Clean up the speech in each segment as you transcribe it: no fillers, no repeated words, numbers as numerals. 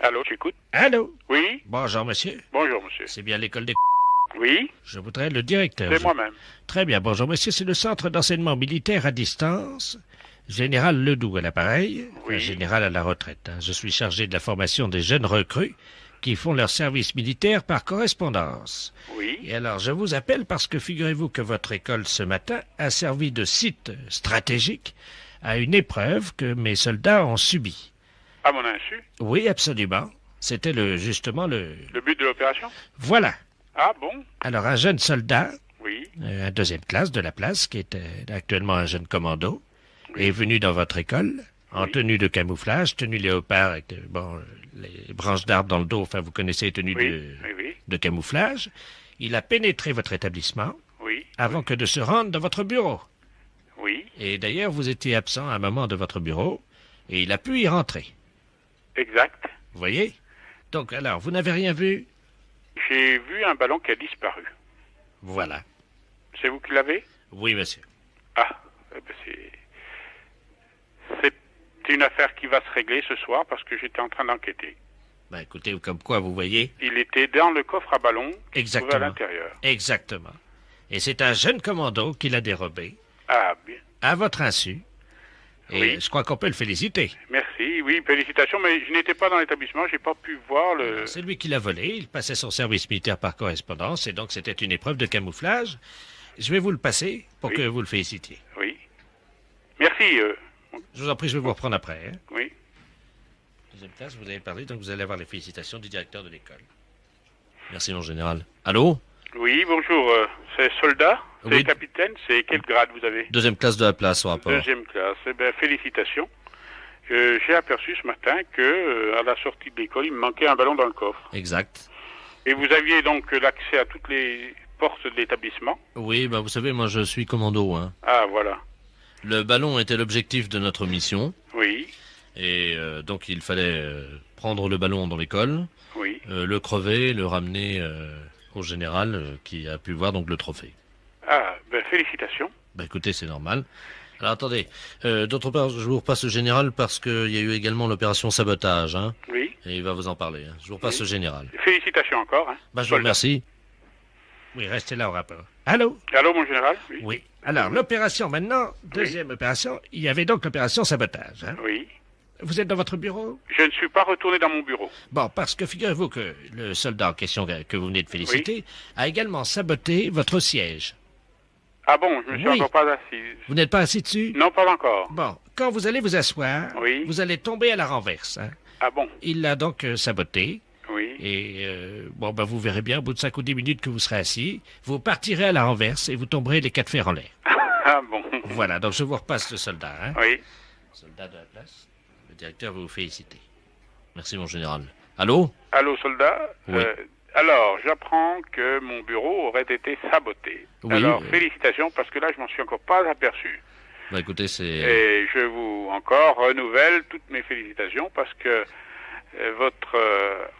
Allô, j'écoute. Allô? Oui. Bonjour, monsieur. Bonjour, monsieur. C'est bien l'école des... Oui, Je voudrais le directeur. c'est moi-même. Très bien, bonjour, monsieur. C'est le centre d'enseignement militaire à distance. Général Ledoux à l'appareil. Oui. Un général à la retraite. Je suis chargé de la formation des jeunes recrues qui font leur service militaire par correspondance. Oui. Et alors, je vous appelle parce que figurez-vous que votre école ce matin a servi de site stratégique à une épreuve que mes soldats ont subie. À mon insu. Oui, absolument. C'était justement le... Le but de l'opération? Voilà. Ah bon? Alors, un jeune soldat, Oui. un deuxième classe de la place, qui est actuellement un jeune commando, est venu dans votre école en Oui. tenue de camouflage, tenue léopard avec les branches d'arbre dans le dos. Enfin, vous connaissez les tenues Oui. de camouflage. Il a pénétré votre établissement Oui. avant que de se rendre dans votre bureau. Oui. Et d'ailleurs, vous étiez absent à un moment de votre bureau et il a pu y rentrer. Exact. Vous voyez? Donc, alors, vous n'avez rien vu? J'ai vu un ballon qui a disparu. Voilà. C'est vous qui l'avez? Oui, monsieur. Ah, eh ben c'est une affaire qui va se régler ce soir parce que j'étais en train d'enquêter. Ben, écoutez, comme quoi, vous voyez? Il était dans le coffre à ballon qui se trouvait à Exactement. l'intérieur. Exactement. Et c'est un jeune commando qui l'a dérobé, Ah, bien. à votre insu. Et Oui. je crois qu'on peut le féliciter. Merci. Oui, félicitations, mais je n'étais pas dans l'établissement, j'ai pas pu voir le... C'est lui qui l'a volé, il passait son service militaire par correspondance, et donc c'était une épreuve de camouflage. Je vais vous le passer pour Oui. que vous le félicitiez. Oui. Merci. Je vous en prie, je vais vous reprendre après. Hein. Oui. Deuxième classe, vous avez parlé, donc vous allez avoir les félicitations du directeur de l'école. Merci, mon général. Allô? Oui, bonjour. C'est soldat? C'est Oui. capitaine? C'est quel grade vous avez? Deuxième classe de la place au rapport. Deuxième classe. Eh bien, félicitations. J'ai aperçu ce matin que, à la sortie de l'école, il me manquait un ballon dans le coffre. Exact. Et vous aviez donc l'accès à toutes les portes de l'établissement? Oui, ben vous savez, moi je suis commando. Hein. Ah, voilà. Le ballon était l'objectif de notre mission. Oui, Et donc il fallait prendre le ballon dans l'école, oui. le crever, le ramener au général qui a pu voir donc le trophée. Ah, ben, félicitations. Bah écoutez, c'est normal. Alors attendez, d'autre part, je vous repasse le général parce qu'il y a eu également l'opération sabotage, hein, Oui. et il va vous en parler. Hein. Je vous repasse Oui. le général. Félicitations encore. Hein. Bah je vous Soldat. remercie. Oui, restez là au rapport. Allô? Allô, mon général? Oui. Oui. Alors, l'opération maintenant, deuxième opération, il y avait donc l'opération sabotage. Hein. Oui. Vous êtes dans votre bureau? Je ne suis pas retourné dans mon bureau. Bon, parce que figurez-vous que le soldat en question que vous venez de féliciter a également saboté votre siège. Ah bon, je me suis Oui. encore pas assis. Vous n'êtes pas assis dessus? Non, pas encore. Bon, quand vous allez vous asseoir, Oui. vous allez tomber à la renverse. Hein. Ah bon? Il l'a donc saboté. Oui. Et bon, ben, vous verrez bien, au bout de 5 ou 10 minutes que vous serez assis, vous partirez à la renverse et vous tomberez les 4 fers en l'air. Ah bon? Voilà, donc je vous repasse le soldat. Hein. Oui. Soldat de la place, le directeur va vous féliciter. Merci, mon général. Allô? Allô, soldat? Oui. Alors, j'apprends que mon bureau aurait été saboté. Oui, Alors, félicitations, parce que là, je m'en suis encore pas aperçu. Bah écoutez, c'est... Et je vous encore renouvelle toutes mes félicitations, parce que votre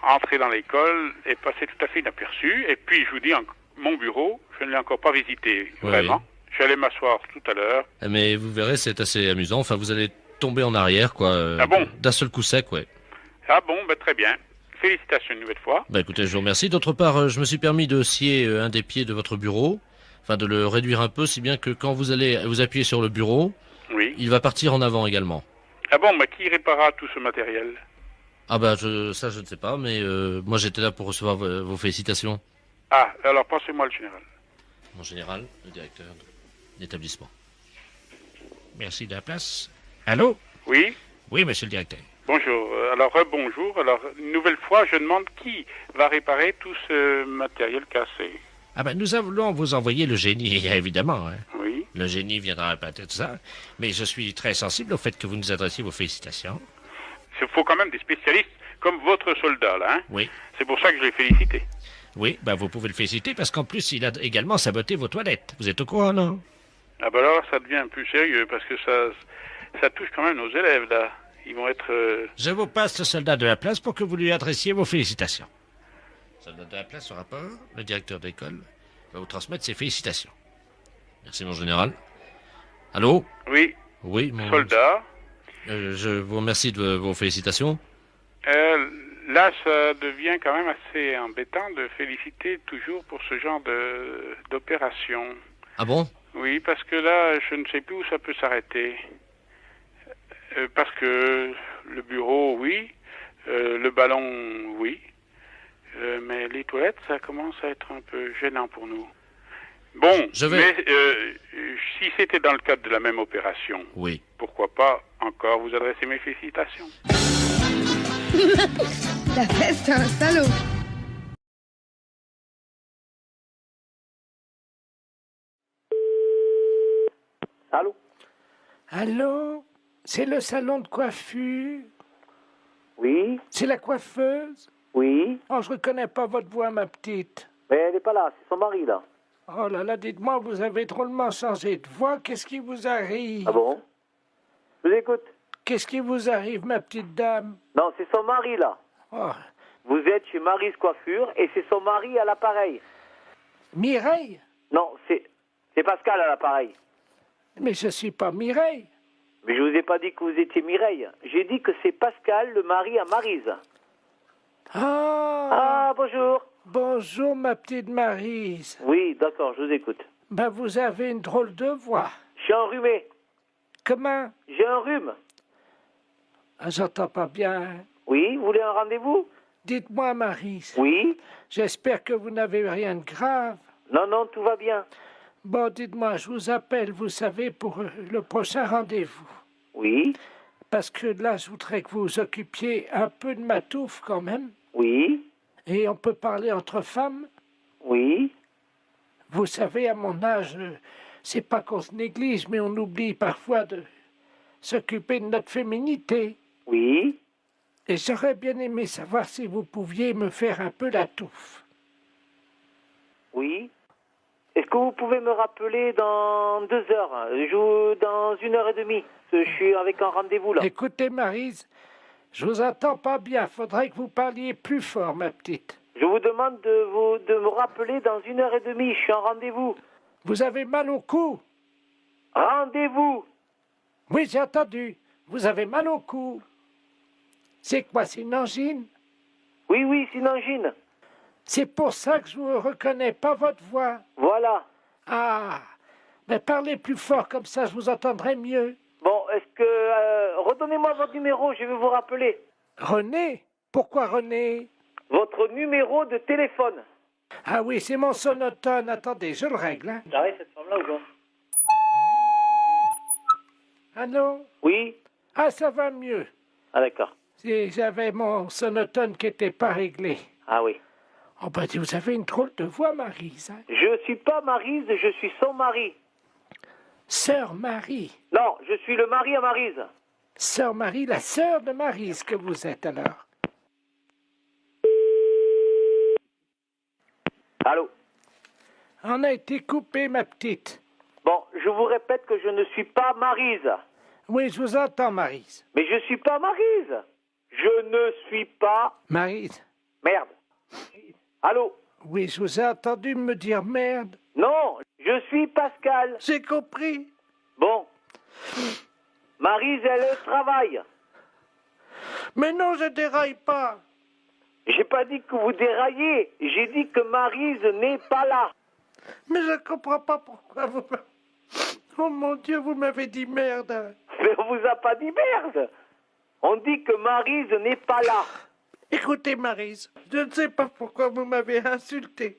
entrée dans l'école est passée tout à fait inaperçue. Et puis, je vous dis, mon bureau, je ne l'ai encore pas visité, Oui, vraiment. oui. Je suis allé m'asseoir tout à l'heure. Mais vous verrez, c'est assez amusant. Enfin, vous allez tomber en arrière, quoi. Ah bon? D'un seul coup sec, ouais. Ah bon, ben, très bien. Félicitations une nouvelle fois. Bah écoutez, je vous remercie. D'autre part, je me suis permis de scier un des pieds de votre bureau, enfin de le réduire un peu, si bien que quand vous allez vous appuyer sur le bureau, Oui. il va partir en avant également. Ah bon, mais qui réparera tout ce matériel? Ah bah ça je ne sais pas, mais moi j'étais là pour recevoir vos félicitations. Ah, alors passez-moi le général. Mon général, le directeur de l'établissement. Merci de la place. Allô? Oui. Oui, monsieur le directeur. Bonjour. Alors, rebonjour. Alors, une nouvelle fois, je demande qui va réparer tout ce matériel cassé. Ah ben nous allons vous envoyer le génie, évidemment. Hein. Oui. Le génie viendra réparer tout ça, mais je suis très sensible au fait que vous nous adressiez vos félicitations. Il faut quand même des spécialistes comme votre soldat, là. Hein. Oui. C'est pour ça que je l'ai félicité. Oui, ben vous pouvez le féliciter parce qu'en plus, il a également saboté vos toilettes. Vous êtes au courant, non? Ah ben alors, ça devient un peu sérieux, parce que ça touche quand même nos élèves, là. Ils vont être... Je vous passe le soldat de la place pour que vous lui adressiez vos félicitations. Soldat de la place au rapport, le directeur de l'école va vous transmettre ses félicitations. Merci, mon général. Allô? Oui. Oui, mon... Soldat. Je vous remercie de vos félicitations. là, ça devient quand même assez embêtant de féliciter toujours pour ce genre d'opération. Ah bon? Oui, parce que là, je ne sais plus où ça peut s'arrêter. Parce que le bureau, oui. Le ballon, oui. Mais les toilettes, ça commence à être un peu gênant pour nous. Bon, mais si c'était dans le cadre de la même opération, oui. Pourquoi pas encore vous adresser mes félicitations. La fête, c'est un salaud. Allô? Allô? C'est le salon de coiffure? Oui? C'est la coiffeuse? Oui? Oh, je reconnais pas votre voix, ma petite. Mais elle n'est pas là, c'est son mari, là. Oh là là, dites-moi, vous avez drôlement changé de voix. Qu'est-ce qui vous arrive? Ah bon? Je vous écoute. Qu'est-ce qui vous arrive, ma petite dame? Non, c'est son mari, là. Oh. Vous êtes chez Mary's Coiffure et c'est son mari à l'appareil. Mireille? Non, c'est Pascal à l'appareil. Mais je suis pas Mireille. Mais je vous ai pas dit que vous étiez Mireille. J'ai dit que c'est Pascal, le mari à Maryse. Ah, bonjour. Bonjour, ma petite Maryse. Oui, d'accord, je vous écoute. Ben, vous avez une drôle de voix. Je suis enrhumé. Comment? J'ai un rhume. Ah, j'entends pas bien. Oui, vous voulez un rendez-vous? Dites-moi, Maryse. Oui? J'espère que vous n'avez rien de grave. Non, non, tout va bien. Bon, dites-moi, je vous appelle, vous savez, pour le prochain rendez-vous. Oui? Parce que là, je voudrais que vous vous occupiez un peu de ma touffe quand même. Oui? Et on peut parler entre femmes. Oui? Vous savez, à mon âge, c'est pas qu'on se néglige, mais on oublie parfois de s'occuper de notre féminité. Oui? Et j'aurais bien aimé savoir si vous pouviez me faire un peu la touffe. Oui? Est-ce que vous pouvez me rappeler dans 2 heures, dans 1h30? Je suis avec un rendez-vous là. Écoutez, Maryse, je vous entends pas bien. Faudrait que vous parliez plus fort, ma petite. Je vous demande de me rappeler dans 1h30. Je suis en rendez-vous. Vous avez mal au cou? Rendez-vous? Oui, j'ai entendu. Vous avez mal au cou. C'est quoi, c'est une angine? Oui, oui, c'est une angine. C'est pour ça que je ne reconnais pas votre voix. Voilà. Ah, mais parlez plus fort, comme ça je vous entendrai mieux. Bon, est-ce que... redonnez-moi votre numéro, je vais vous rappeler. René? Pourquoi René? Votre numéro de téléphone. Ah oui, c'est mon sonotone. Attendez, je le règle. Hein. J'arrive cette femme-là ou quoi? Allô? Oui? Ah, ça va mieux. Ah d'accord. J'avais mon sonotone qui n'était pas réglé. Ah oui. Oh ben, vous avez une drôle de voix, Maryse. Hein? Je suis pas Maryse, je suis son mari. Sœur Marie. Non, je suis le mari à Maryse. Sœur Marie, la sœur de Maryse que vous êtes alors. Allô? On a été coupé, ma petite. Bon, je vous répète que je ne suis pas Maryse. Oui, je vous entends, Maryse. Mais je suis pas Maryse. Je ne suis pas... Maryse. Merde. Allô? Oui, je vous ai entendu me dire merde. Non, je suis Pascal. J'ai compris. Bon. Maryse, elle est au travail. Mais non, je déraille pas. J'ai pas dit que vous déraillez. J'ai dit que Maryse n'est pas là. Mais je comprends pas pourquoi vous... Oh mon Dieu, vous m'avez dit merde. Mais on vous a pas dit merde. On dit que Maryse n'est pas là. Écoutez, Maryse, je ne sais pas pourquoi vous m'avez insulté.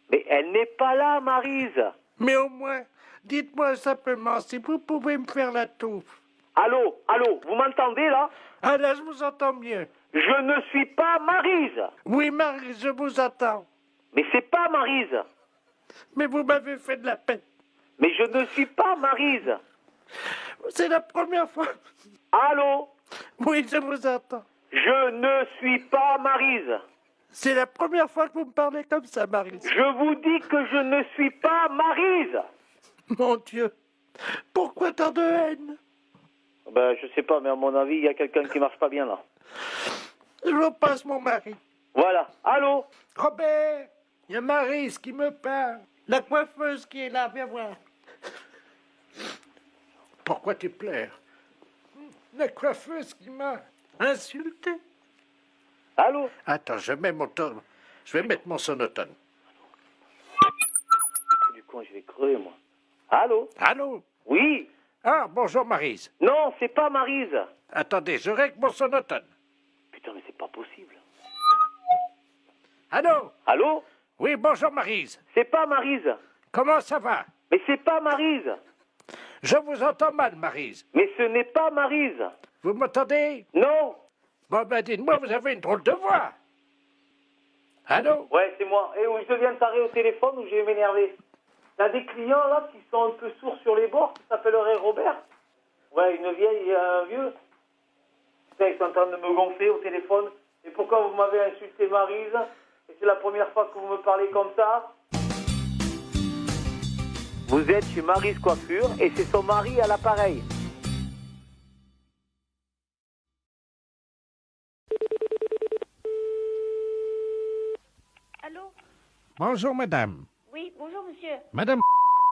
Mais elle n'est pas là, Maryse. Mais au moins, dites-moi simplement si vous pouvez me faire la touffe. Allô, allô, vous m'entendez là? Ah là, je vous entends mieux. Je ne suis pas Maryse. Oui, Maryse, je vous attends. Mais c'est pas Maryse. Mais vous m'avez fait de la peine. Mais je ne suis pas Maryse. C'est la première fois. Allô? Oui, je vous entends. Je ne suis pas Maryse. C'est la première fois que vous me parlez comme ça, Maryse. Je vous dis que je ne suis pas Maryse. Mon Dieu, pourquoi tant de haine? Ben, je sais pas, mais à mon avis, il y a quelqu'un qui marche pas bien là. Je vous passe mon mari. Voilà. Allô? Robert, il y a Maryse qui me parle. La coiffeuse qui est là, viens voir. Pourquoi tu pleures? La coiffeuse qui m'a insulté. Allô? Attends, je vais mettre mon sonotone. Du con, je vais crever, moi. Allô? Allô? Oui? Ah, bonjour Maryse. Non, c'est pas Maryse. Attendez, je règle mon sonotone. Putain, mais c'est pas possible. Allô? Allô? Oui, bonjour Maryse. C'est pas Maryse. Comment ça va? Mais c'est pas Maryse. Je vous entends mal, Maryse. Mais ce n'est pas Maryse. Vous m'entendez? Non. Bon, ben dites-moi, vous avez une drôle de voix. Allô? Ouais, c'est moi. Et où je viens de t'arrêter au téléphone ou je vais m'énerver. T'as des clients là qui sont un peu sourds sur les bords, qui s'appelleraient Robert. Ouais, une vieille et un vieux. Putain, ils sont en train de me gonfler au téléphone. Et pourquoi vous m'avez insulté Maryse? Et c'est la première fois que vous me parlez comme ça. Vous êtes chez Maryse Coiffure et c'est son mari à l'appareil. Allô? Bonjour, madame. Oui, bonjour monsieur. Madame.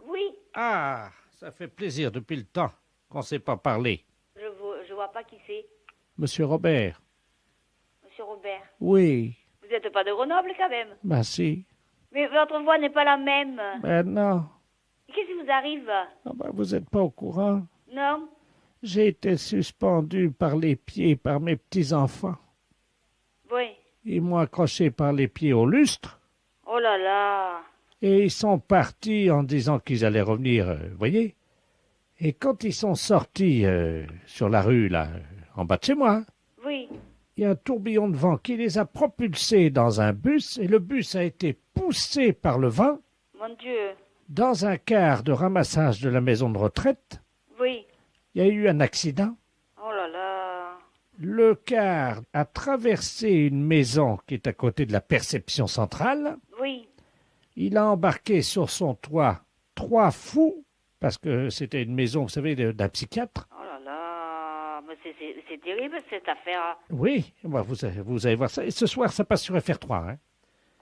Oui, Ah, ça fait plaisir depuis le temps qu'on ne s'est pas parlé. je vois pas qui c'est. Monsieur Robert. Monsieur Robert. Oui, Vous n'êtes pas de Grenoble quand même. ben si. Mais votre voix n'est pas la même. Ben non. Qu'est-ce qui vous arrive? Ah ben, vous n'êtes pas au courant. Non? J'ai été suspendu par les pieds par mes petits-enfants. Oui. Ils m'ont accroché par les pieds au lustre Oh là là. et ils sont partis en disant qu'ils allaient revenir, voyez. Et quand ils sont sortis sur la rue, là, en bas de chez moi, Oui. il y a un tourbillon de vent qui les a propulsés dans un bus et le bus a été poussé par le vent Mon Dieu. dans un car de ramassage de la maison de retraite. Oui. Il y a eu un accident. Oh là là. Le car a traversé une maison qui est à côté de la perception centrale. Oui. Il a embarqué sur son toit 3 fous, parce que c'était une maison, vous savez, d'un psychiatre. Oh là là. Mais c'est terrible cette affaire. Oui, bah, vous allez voir ça. Et ce soir, ça passe sur FR3. Hein.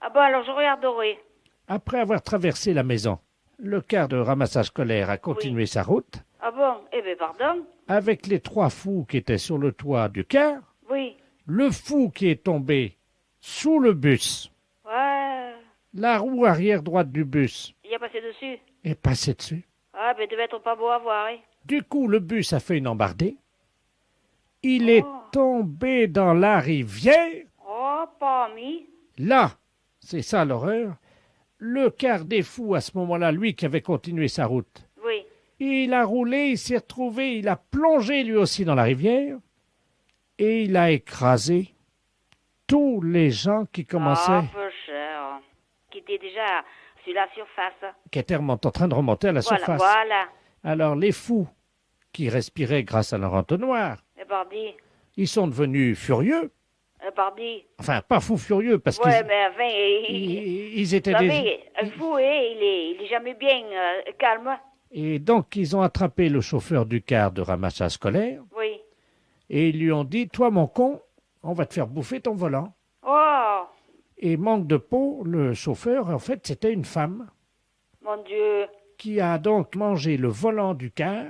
Ah bon, alors je regarderai. Après avoir traversé la maison, le car de ramassage scolaire a continué sa route, Ah bon? Eh bien, pardon. avec les 3 fous qui étaient sur le toit du car, Oui. le fou qui est tombé sous le bus, Ouais. la roue arrière droite du bus Il a passé dessus. est passée dessus. Ah ben, devait être pas beau à voir, hein. Du coup, le bus a fait une embardée. Il est tombé dans la rivière. Oh, pas mis. Là, c'est ça l'horreur. Le quart des fous, à ce moment-là, lui qui avait continué sa route, Oui. il a roulé, il s'est retrouvé, il a plongé lui aussi dans la rivière et il a écrasé tous les gens qui Ah, commençaient, peu cher. Qui était déjà sur la surface. qui étaient en train de remonter à la Voilà, surface. voilà. Alors les fous qui respiraient grâce à leur entonnoir, Et pardi. ils sont devenus furieux. Et pardi. Enfin, pas fous furieux, parce Ouais, qu'ils mais enfin, ils étaient vous des... savez, un fou, hein, il est jamais bien calme. Et donc, ils ont attrapé le chauffeur du car de ramassage scolaire Oui. et ils lui ont dit, toi, mon con, on va te faire bouffer ton volant. Oh, Et manque de peau, le chauffeur, en fait, c'était une femme mon Dieu. qui a donc mangé le volant du car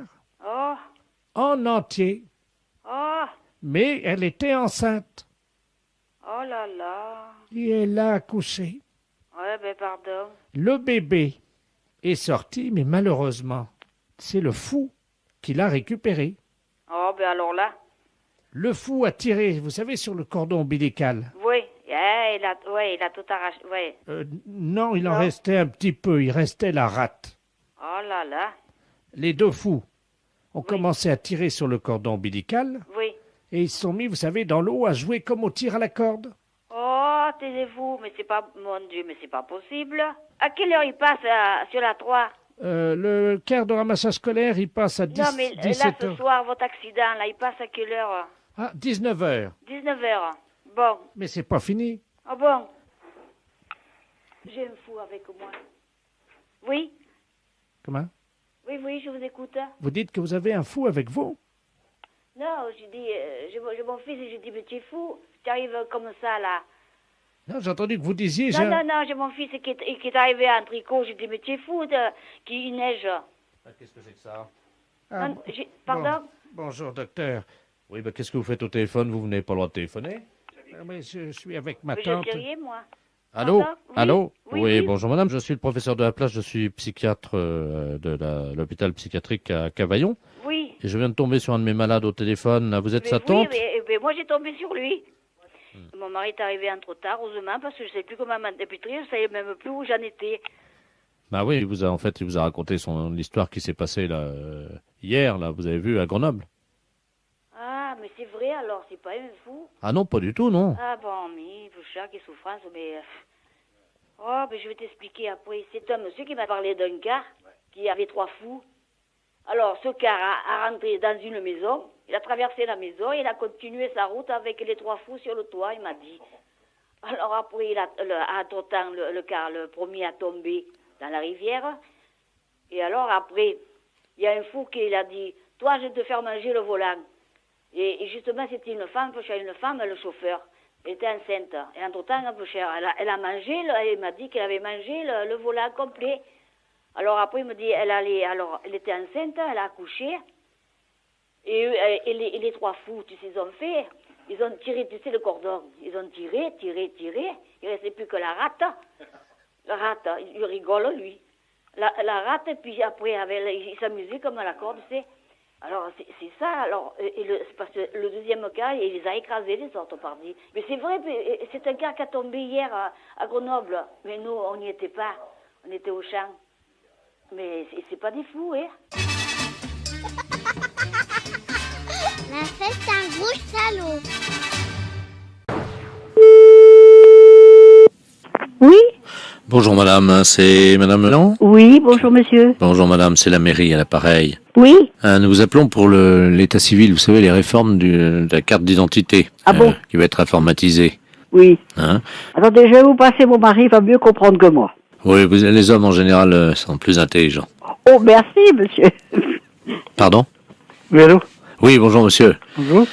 Oh, en entier. oh, Mais elle était enceinte oh là là. et elle a accouché. Ouais, ben pardon. Le bébé est sorti, mais malheureusement, c'est le fou qui l'a récupéré. Oh, ben alors là. Le fou a tiré, vous savez, sur le cordon ombilical. Oui, il a tout arraché. Ouais. Non, il en Non. restait un petit peu, il restait la rate. Oh là là. Les 2 fous ont commencé à tirer sur le cordon ombilical Oui. et ils se sont mis, vous savez, dans l'eau à jouer comme au tir à la corde. Oh, taisez-vous, mais c'est pas... Mon Dieu, mais c'est pas possible. À quelle heure il passe sur la 3? Le quart de ramassage scolaire, il passe à Non, mais là, 17 ce heures. soir, votre accident, là, il passe à quelle heure? Ah, 19 heures. 19h. Bon. Mais c'est pas fini. Ah bon? J'ai un fou avec moi. Oui? Comment? Oui, je vous écoute. Vous dites que vous avez un fou avec vous? Non, je dis, j'ai mon fils et je dis, mais tu es fou, tu arrives comme ça, là. Non, j'ai entendu que vous disiez... Non, j'ai mon fils qui est arrivé en tricot, je dis, mais tu es fou, qu'il neige. Ah, qu'est-ce que c'est que ça? Ah, Non, pardon? Bonjour, docteur. Oui, qu'est-ce que vous faites au téléphone? Vous n'avez pas le droit de téléphoner? Mais je suis avec ma Mais tante. je sais rien, moi. Allô? Pardon? Oui. Allô? Oui, Oui, oui. bonjour madame, je suis le professeur de la place, je suis psychiatre de l'hôpital psychiatrique à Cavaillon. Oui. Et je viens de tomber sur un de mes malades au téléphone. Là, vous êtes Mais sa oui, tante? mais moi j'ai tombé sur lui. Mon mari est arrivé un trop tard, heureusement, parce que je ne sais plus comment m'interpréter, je ne savais même plus où j'en étais. Bah oui, il vous a raconté l'histoire qui s'est passée là, hier, là, vous avez vu, à Grenoble. Ah, mais c'est vrai alors, c'est pas un fou. Ah non, pas du tout, non. Ah bon, mais Bouchard, quelle souffrance, mais... Oh, mais je vais t'expliquer après. C'est un monsieur qui m'a parlé d'un cas qui avait 3 fous. Alors, ce car a rentré dans une maison, il a traversé la maison, il a continué sa route avec les 3 fous sur le toit, il m'a dit. Alors après, entre-temps, le car, le premier a tombé dans la rivière. Et alors après, il y a un fou qui a dit, toi, je vais te faire manger le volant. Et justement, c'était une femme, le chauffeur. Elle était enceinte. Et entre-temps, un peu cher. Elle a mangé, elle m'a dit qu'elle avait mangé le volant complet. Alors après, il me dit, elle était enceinte, elle a accouché. Et les 3 fous, tu sais, ils ont tiré, tu sais, le cordon. Ils ont tiré. Il ne restait plus que la rate. La rate, il rigole, lui. La rate, et puis après, il s'amusait comme à la corde, tu sais. Alors, c'est ça, alors, c'est parce que le deuxième cas, il les a écrasés, les autres, partis. Mais c'est vrai, c'est un cas qui a tombé hier à Grenoble. Mais nous, on n'y était pas. On était au champ. Mais c'est pas des fous, hein. La fête, c'est un gros salaud. Oui, Bonjour madame, c'est madame Melan? oui, bonjour monsieur. Bonjour madame, c'est la mairie à l'appareil. Oui, Nous vous appelons pour l'état civil, vous savez, les réformes de la carte d'identité. Ah bon? Qui va être informatisée. oui. Hein? Attendez, je vais vous passer, mon mari il va mieux comprendre que moi. Oui, les hommes en général sont plus intelligents. Oh, merci monsieur. Pardon? Oui, allô? Oui, bonjour monsieur. Bonjour,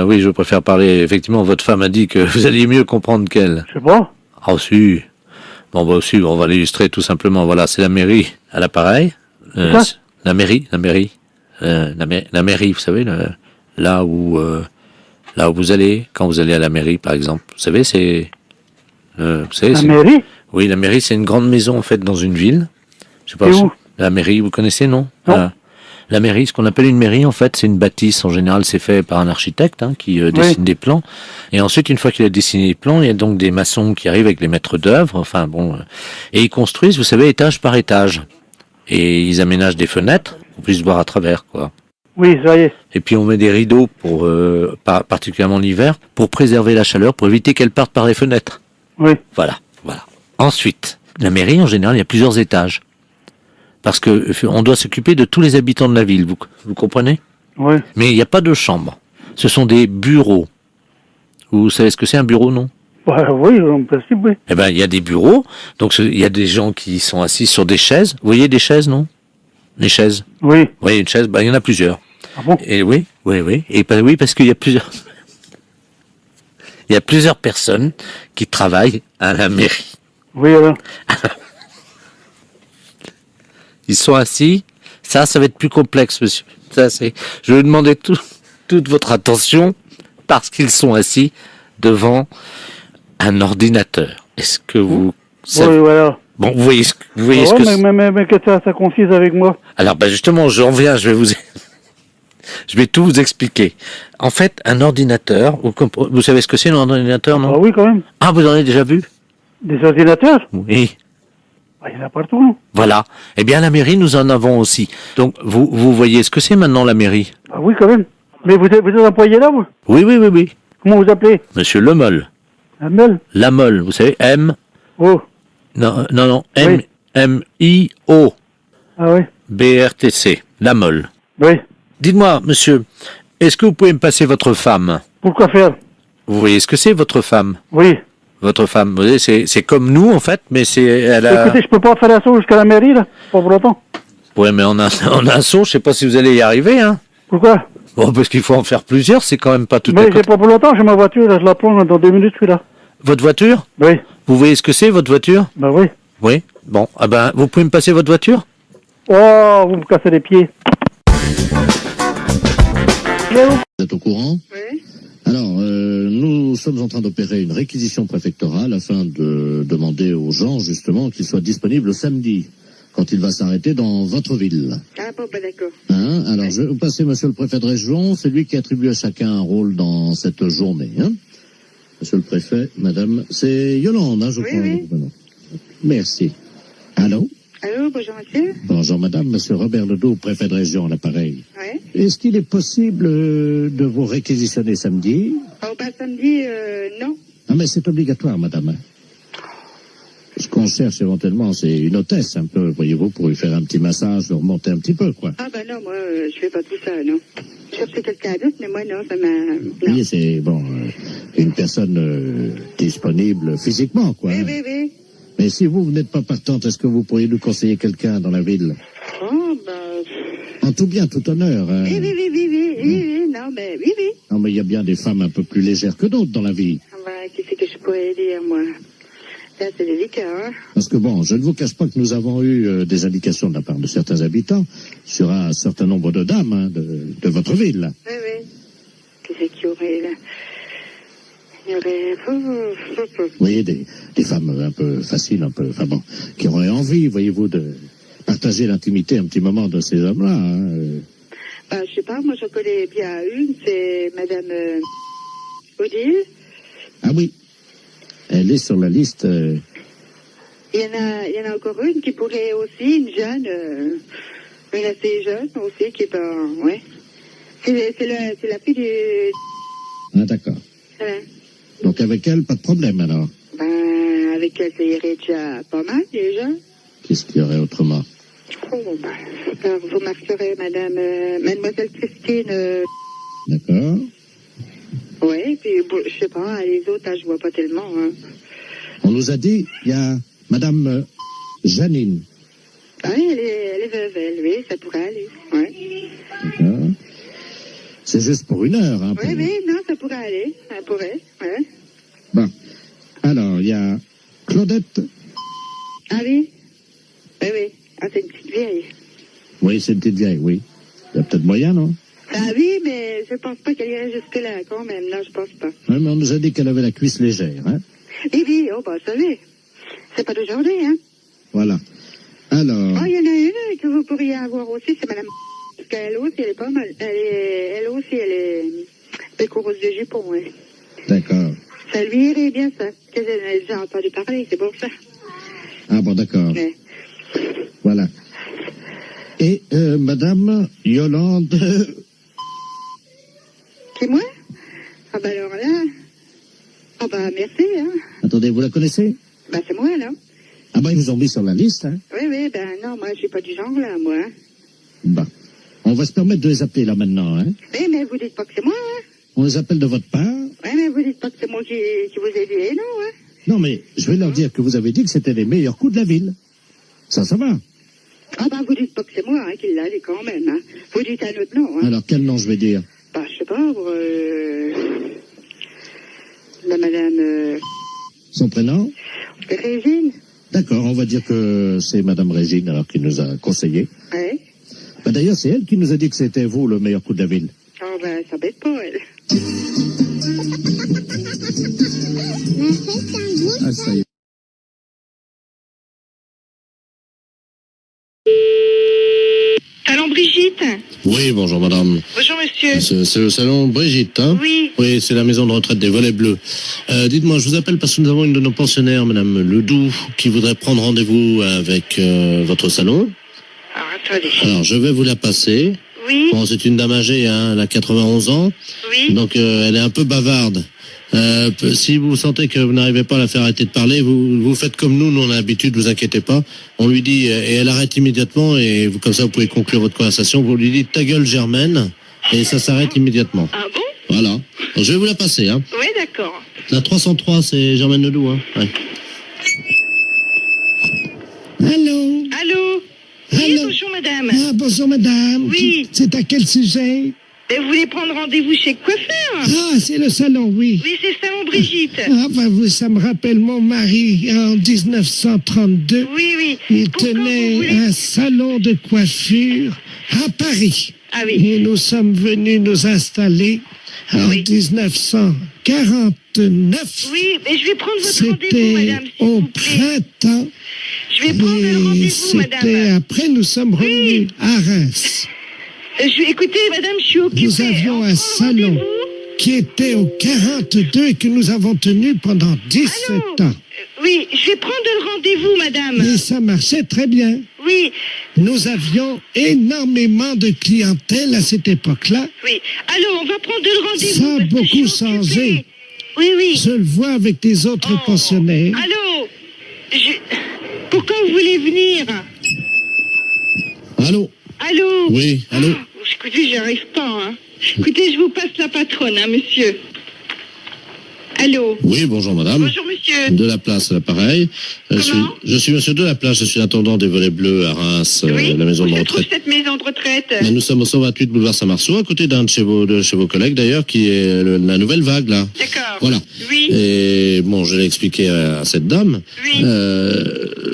Oui, je préfère parler. Effectivement, votre femme a dit que vous alliez mieux comprendre qu'elle. c'est bon? Ah si. Bon, bah aussi, on va l'illustrer tout simplement. Voilà, c'est la mairie à l'appareil. Quoi? La mairie. La mairie, vous savez, là où vous allez, quand vous allez à la mairie, par exemple. Vous savez, c'est... vous savez, La mairie? Oui, la mairie, c'est une grande maison, en fait, dans une ville. Je sais pas. C'est où? La mairie, vous connaissez, non? Non. La mairie, ce qu'on appelle une mairie, en fait, c'est une bâtisse. En général, c'est fait par un architecte qui dessine des plans. Et ensuite, une fois qu'il a dessiné les plans, il y a donc des maçons qui arrivent avec les maîtres d'œuvre. Enfin bon, et ils construisent, vous savez, étage par étage. Et ils aménagent des fenêtres pour qu'on puisse voir à travers, quoi. Oui, ça y est. Et puis on met des rideaux pour, particulièrement l'hiver, pour préserver la chaleur, pour éviter qu'elle parte par les fenêtres. Oui, Voilà. Ensuite, la mairie, en général, il y a plusieurs étages. Parce que on doit s'occuper de tous les habitants de la ville, vous comprenez? oui. Mais il n'y a pas de chambre. Ce sont des bureaux. Vous savez ce que c'est un bureau, non? Bah, oui, en principe, oui. Eh ben, il y a des bureaux. Donc, il y a des gens qui sont assis sur des chaises. Vous voyez des chaises, non? Les chaises. Oui. Vous voyez une chaise? Ben, il y en a plusieurs. Ah bon? Et oui. Et oui, parce qu'il y a plusieurs. Il y a plusieurs personnes qui travaillent à la mairie. Oui, alors. Ils sont assis. Ça va être plus complexe, monsieur. Je vais demander toute votre attention parce qu'ils sont assis devant un ordinateur. Est-ce que vous savez... Oui, voilà. Bon, vous voyez ce que mais que ça confise avec moi. Alors, justement, j'en viens, je vais tout vous expliquer. En fait, un ordinateur, vous savez ce que c'est un ordinateur, non? Ah oui, quand même. Ah, vous en avez déjà vu? Des ordinateurs? Oui. Ah, il y en a partout, non? Voilà. Eh bien, la mairie, nous en avons aussi. Donc, vous voyez ce que c'est maintenant, la mairie? Ah oui, quand même. Mais vous êtes employé là, vous? Oui. Comment vous appelez? Monsieur Lemol. Amel? Lamol, vous savez, Oh. Non, Oui. M-I-O. Ah oui? B-R-T-C. Lamol. Oui. Dites-moi, monsieur, est-ce que vous pouvez me passer votre femme? Pourquoi faire? Vous voyez ce que c'est, votre femme? Oui. Votre femme, vous voyez, c'est comme nous, en fait, mais elle a... Écoutez, je peux pas faire un saut jusqu'à la mairie, là, pas pour longtemps. Ouais, mais on a un saut, je sais pas si vous allez y arriver, hein. Pourquoi? Bon, parce qu'il faut en faire plusieurs, c'est quand même pas tout à Mais côté. j'ai pas pour longtemps, j'ai ma voiture, là, je la prends dans 2 minutes, je suis là. Votre voiture? Oui. Vous voyez ce que c'est, votre voiture? Bah oui. Oui. Bon, vous pouvez me passer votre voiture? Oh, vous me cassez les pieds. Vous êtes au courant? Oui. Alors, nous sommes sommes en train d'opérer une réquisition préfectorale afin de demander aux gens, justement, qu'ils soient disponibles samedi, quand il va s'arrêter dans votre ville. Ah bon, bah d'accord. Hein? Alors, je vais vous passer monsieur le préfet de région, c'est lui qui attribue à chacun un rôle dans cette journée. Hein? Monsieur le préfet, madame, c'est Yolande, hein, je crois. Oui. Merci. Allô? Allô, bonjour monsieur. Bonjour madame, monsieur Robert Ledoux, préfet de région, à l'appareil. Ouais. Est-ce qu'il est possible de vous réquisitionner samedi? Oh, bah samedi, non. Ah, mais c'est obligatoire, madame. Ce qu'on cherche éventuellement, c'est une hôtesse, un peu, voyez-vous, pour lui faire un petit massage, le remonter un petit peu, quoi. Ah bah non, moi, je fais pas tout ça, non. Je cherchais quelqu'un d'autre, mais moi, non, ça m'a... Oui, c'est, bon, une personne disponible physiquement, quoi. Oui. Mais si vous n'êtes pas partante, est-ce que vous pourriez nous conseiller quelqu'un dans la ville? Oh, bah... En tout bien, tout honneur. Hein. Oui, non, mais oui. Non, mais il y a bien des femmes un peu plus légères que d'autres dans la vie. Ah bah, qu'est-ce que je pourrais dire, moi? Là, c'est délicat, hein. Parce que bon, je ne vous cache pas que nous avons eu des indications de la part de certains habitants sur un certain nombre de dames hein, de votre ville. Oui. Qu'est-ce qu'il y aurait, là? Il y aurait... Vous voyez, des femmes un peu faciles, un peu, enfin bon, qui auraient envie, voyez-vous, de partager l'intimité un petit moment de ces hommes-là. Hein. Bah, je sais pas, moi, je connais bien une, c'est madame Odile. Ah oui, elle est sur la liste. Il y en a encore une qui pourrait aussi, une jeune, une assez jeune aussi, qui est pas... Ouais. C'est la fille du... Ah d'accord. Ouais. Donc avec elle, pas de problème alors. Ben, avec elle, ça irait déjà pas mal déjà. Qu'est-ce qu'il y aurait autrement? Oh, ben, alors, vous marquerez mademoiselle Christine. D'accord. Oui, puis je sais pas, les autres, là, je vois pas tellement. Hein. On nous a dit, il y a madame Janine. Ah, elle est veuve, elle, oui, ça pourrait aller. Ouais. D'accord. C'est juste pour une heure. Hein, oui, non, ça pourrait aller. Ça pourrait, ouais. Bon. Alors, il y a Claudette. Ah oui. Oui. Ah, c'est une petite vieille. Oui, c'est une petite vieille, oui. Il y a peut-être moyen, non? Ah oui, mais je pense pas qu'elle irait jusque-là, quand même. Non, je pense pas. Oui, mais on nous a dit qu'elle avait la cuisse légère, hein? Oui, oh, bah, ça savez. C'est pas d'aujourd'hui, hein? Voilà. Alors... Oh, il y en a une que vous pourriez avoir aussi, c'est madame... Parce qu'elle aussi, elle est pas mal. Elle aussi, elle est coureuse de jupon, oui. D'accord. Ça lui irait bien, ça. Qu'elle a déjà entendu parler, c'est pour ça. Ah bon, d'accord. Ouais. Voilà. Et madame Yolande... C'est moi? Ah bah alors là... Ah bah merci, hein. Attendez, vous la connaissez? Bah c'est moi, là. Ah bah ils vous ont mis sur la liste, hein? Oui, ben non, moi je suis pas du genre, là, moi. Hein. Bah, on va se permettre de les appeler là maintenant, hein? Oui, mais vous dites pas que c'est moi, hein. On les appelle de votre part? Oui, mais vous dites pas que c'est moi qui vous ai dit, non, hein. Non, mais je vais leur dire que vous avez dit que c'était les meilleurs coups de la ville. Ça va. Ah bah vous dites pas que c'est moi, hein, qui l'a dit quand même, hein. Vous dites un autre nom, hein. Alors, quel nom je vais dire? Bah, je sais pas, la madame... Son prénom? Régine. D'accord, on va dire que c'est madame Régine, alors, qui nous a conseillé. Ouais. Bah, d'ailleurs, c'est elle qui nous a dit que c'était vous, le meilleur coup de la ville. Oh, bah, ça bête pas, elle. Ah, ça y est. Salon Brigitte. Oui, bonjour madame. Bonjour monsieur. C'est le salon Brigitte, hein? Oui. Oui, c'est la maison de retraite des Volets Bleus. Dites-moi, je vous appelle parce que nous avons une de nos pensionnaires, madame Ledoux, qui voudrait prendre rendez-vous avec votre salon. Alors, attendez. Alors, je vais vous la passer. Oui. Bon, c'est une dame âgée, hein, elle a 91 ans. Oui. Donc, elle est un peu bavarde. Si vous sentez que vous n'arrivez pas à la faire arrêter de parler, vous faites comme nous on a l'habitude, vous inquiétez pas. On lui dit, et elle arrête immédiatement, et vous, comme ça vous pouvez conclure votre conversation, vous lui dites ta gueule Germaine, et ça s'arrête immédiatement. Ah bon? Voilà. Donc, je vais vous la passer, hein. Oui, d'accord. La 303, c'est Germaine Ledoux, hein. Ouais. Allô? Allô? Oui, Allô? bonjour madame. Ah, bonjour madame. Oui. C'est à quel sujet? Vous voulez prendre rendez-vous chez le coiffeur? Ah, c'est le salon, oui. Oui, c'est le salon Brigitte. Ah, bah, ça me rappelle mon mari en 1932. Oui. Il Pourquoi tenait vous voulez... un salon de coiffure à Paris. Ah oui. Et nous sommes venus nous installer en 1949. Oui, mais je vais prendre votre rendez-vous, C'était madame, s'il au vous plaît. printemps. Je vais prendre le rendez-vous, madame. C'était après, nous sommes revenus à Reims. Écoutez, madame, je suis occupée. Nous avions On un prend salon rendez-vous. qui était au 42 et que nous avons tenu pendant 17 ans. Oui, je vais prendre le rendez-vous, madame. Et ça marchait très bien. Oui, Nous avions énormément de clientèle à cette époque-là. oui. Alors, on va prendre le rendez-vous. Ça a parce que je beaucoup suis occupée. changé. Oui, oui. Je le vois avec les autres Oh. pensionnaires. Allô Pourquoi vous voulez venir? Allô? Allô? Oui, allô? Écoutez, j'arrive pas, hein. Écoutez, je vous passe la patronne, hein, monsieur. Allô? Oui, bonjour madame. Bonjour, monsieur. De la place à l'appareil. Je suis monsieur de la place, je suis l'intendant des Volets Bleus à Reims, la maison Où de se trouve retraite. cette maison de retraite? Mais nous sommes au 128 boulevard Saint-Marceau, à côté d'un de chez vos collègues d'ailleurs, qui est la nouvelle vague là. D'accord. Voilà. Oui. Et bon, je l'ai expliqué à cette dame. Oui.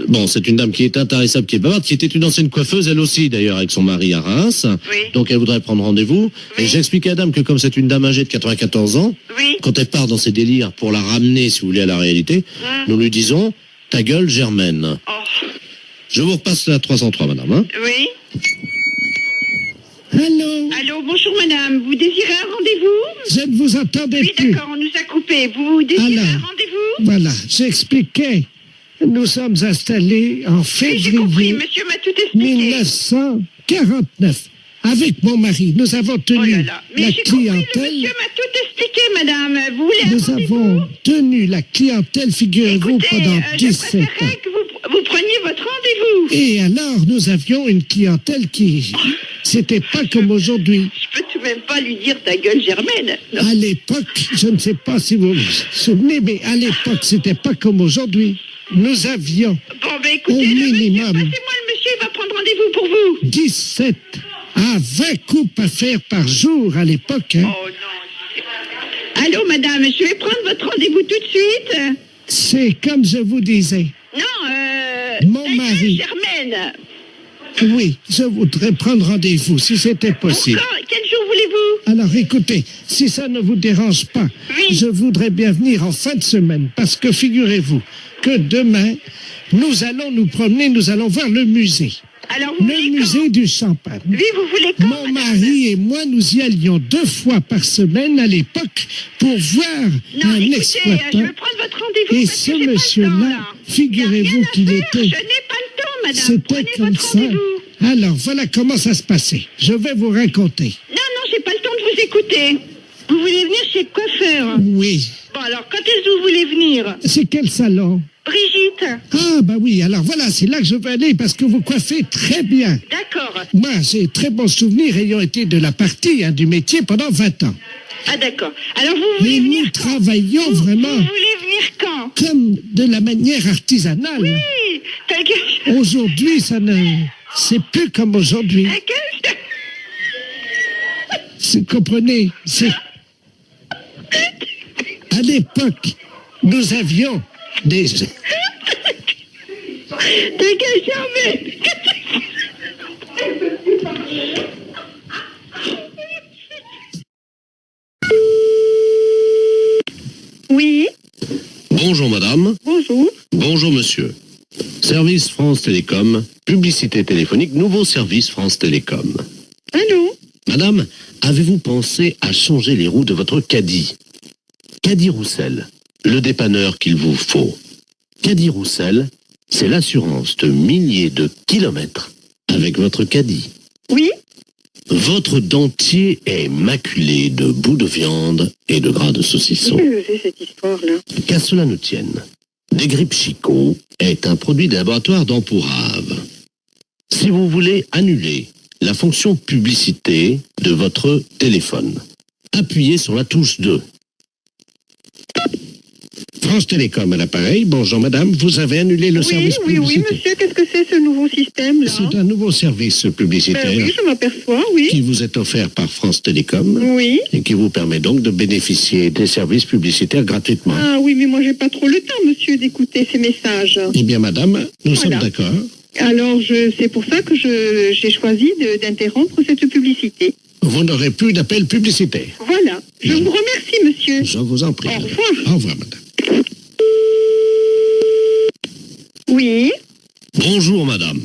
Bon, c'est une dame qui est intarissable, qui est bavarde, qui était une ancienne coiffeuse, elle aussi d'ailleurs, avec son mari à Reims. Oui. Donc elle voudrait prendre rendez-vous. Oui. Et j'ai expliqué à la dame que comme c'est une dame âgée de 94 ans, Oui. quand elle part dans ses délires pour la ramener, si vous voulez, à la réalité, nous lui disons, ta gueule, Germaine. Oh. Je vous repasse la 303, madame. Hein. Oui. Allô? Allô, bonjour, madame. Vous désirez un rendez-vous? Je ne vous entendais Oui, plus. d'accord, on nous a coupé. Vous désirez Alors. un rendez-vous? Voilà, j'expliquais. Nous sommes installés en Oui, j'ai compris. février Monsieur m'a tout expliqué. 1949. Avec mon mari, nous avons Oh tenu là là. Mais la j'ai compris, le clientèle. monsieur m'a tout expliqué, madame. Vous voulez un Nous rendez-vous? avons tenu la clientèle, figurez-vous, Écoutez, pendant je 17 ans. préférerais que vous preniez votre rendez-vous. Et alors, nous avions une clientèle qui... C'était pas comme aujourd'hui. Je peux tout de même pas lui dire ta gueule, Germaine. Non. À l'époque, je ne sais pas si vous vous souvenez, mais à l'époque, c'était pas comme aujourd'hui. Nous avions Bon, ben écoutez, au le monsieur, minimum passez-moi le monsieur, il va prendre rendez-vous pour vous. 17 à 20 coupes à faire par jour à l'époque. Hein. Oh non. Allô, madame, je vais prendre votre rendez-vous tout de suite. C'est comme je vous disais. Non, Mon ta gueule, mari. Germaine. Oui, je voudrais prendre rendez-vous si c'était possible. Quand? Quel jour voulez-vous? Alors écoutez, si ça ne vous dérange pas, Oui. je voudrais bien venir en fin de semaine parce que figurez-vous que demain, nous allons nous promener, nous allons voir le musée. Alors, vous Le voulez musée du champagne. quand? Oui, vous voulez quand, Mon madame? mari et moi, nous y allions 2 fois par semaine à l'époque pour voir Non, un écoutez, exploitant. je vais prendre votre rendez-vous Et parce ce que j'ai pas le temps, monsieur-là, là. figurez-vous Y a rien à qu'il faire, était... Je n'ai pas le temps, madame. C'était Prenez comme votre ça. rendez-vous. Alors, voilà comment ça se passait. Je vais vous raconter. Non, j'ai pas le temps de vous écouter. Vous voulez venir chez le coiffeur? Oui. Bon, alors, quand est-ce que vous voulez venir? C'est quel salon? Brigitte. Ah, bah oui, alors voilà, c'est là que je veux aller parce que vous coiffez très bien. D'accord. Moi, j'ai très bons souvenirs ayant été de la partie, du métier pendant 20 ans. Ah, d'accord. Alors, vous voulez Et venir nous quand? travaillons Vous vraiment voulez venir quand? comme de la manière artisanale. Oui, ta gueule. Aujourd'hui, ça ne... C'est plus comme aujourd'hui. Ta gueule. Vous comprenez? C'est... À l'époque, nous avions des... Ta gueule, Germaine. Oui, Bonjour madame. bonjour. Bonjour monsieur. Service France Télécom, publicité téléphonique, nouveau service France Télécom. Allô? Madame, avez-vous pensé à changer les roues de votre caddie? Caddie Roussel, le dépanneur qu'il vous faut. Caddie Roussel, c'est l'assurance de milliers de kilomètres avec votre caddie. Oui? Votre dentier est maculé de bouts de viande et de gras de saucisson. Qu'est-ce que c'est cette histoire-là? Qu'à cela ne tienne, Desgrippes Chicot est un produit de laboratoire d'Empourave. Si vous voulez annuler la fonction publicité de votre téléphone, appuyez sur la touche 2. France Télécom à l'appareil. Bonjour madame, vous avez annulé le service Oui, publicitaire. monsieur, qu'est-ce que c'est ce nouveau système-là? C'est un nouveau service publicitaire Ben oui, je m'aperçois, oui. qui vous est offert par France Télécom Oui. et qui vous permet donc de bénéficier des services publicitaires gratuitement. Ah oui, mais moi j'ai pas trop le temps, monsieur, d'écouter ces messages. Eh bien madame, nous Voilà. sommes d'accord. Alors, c'est pour ça que j'ai choisi d'interrompre cette publicité. Vous n'aurez plus d'appel publicitaire. Voilà, Je vous remercie, monsieur. Je vous en prie. Au revoir. Au revoir, madame. Oui. Bonjour, madame.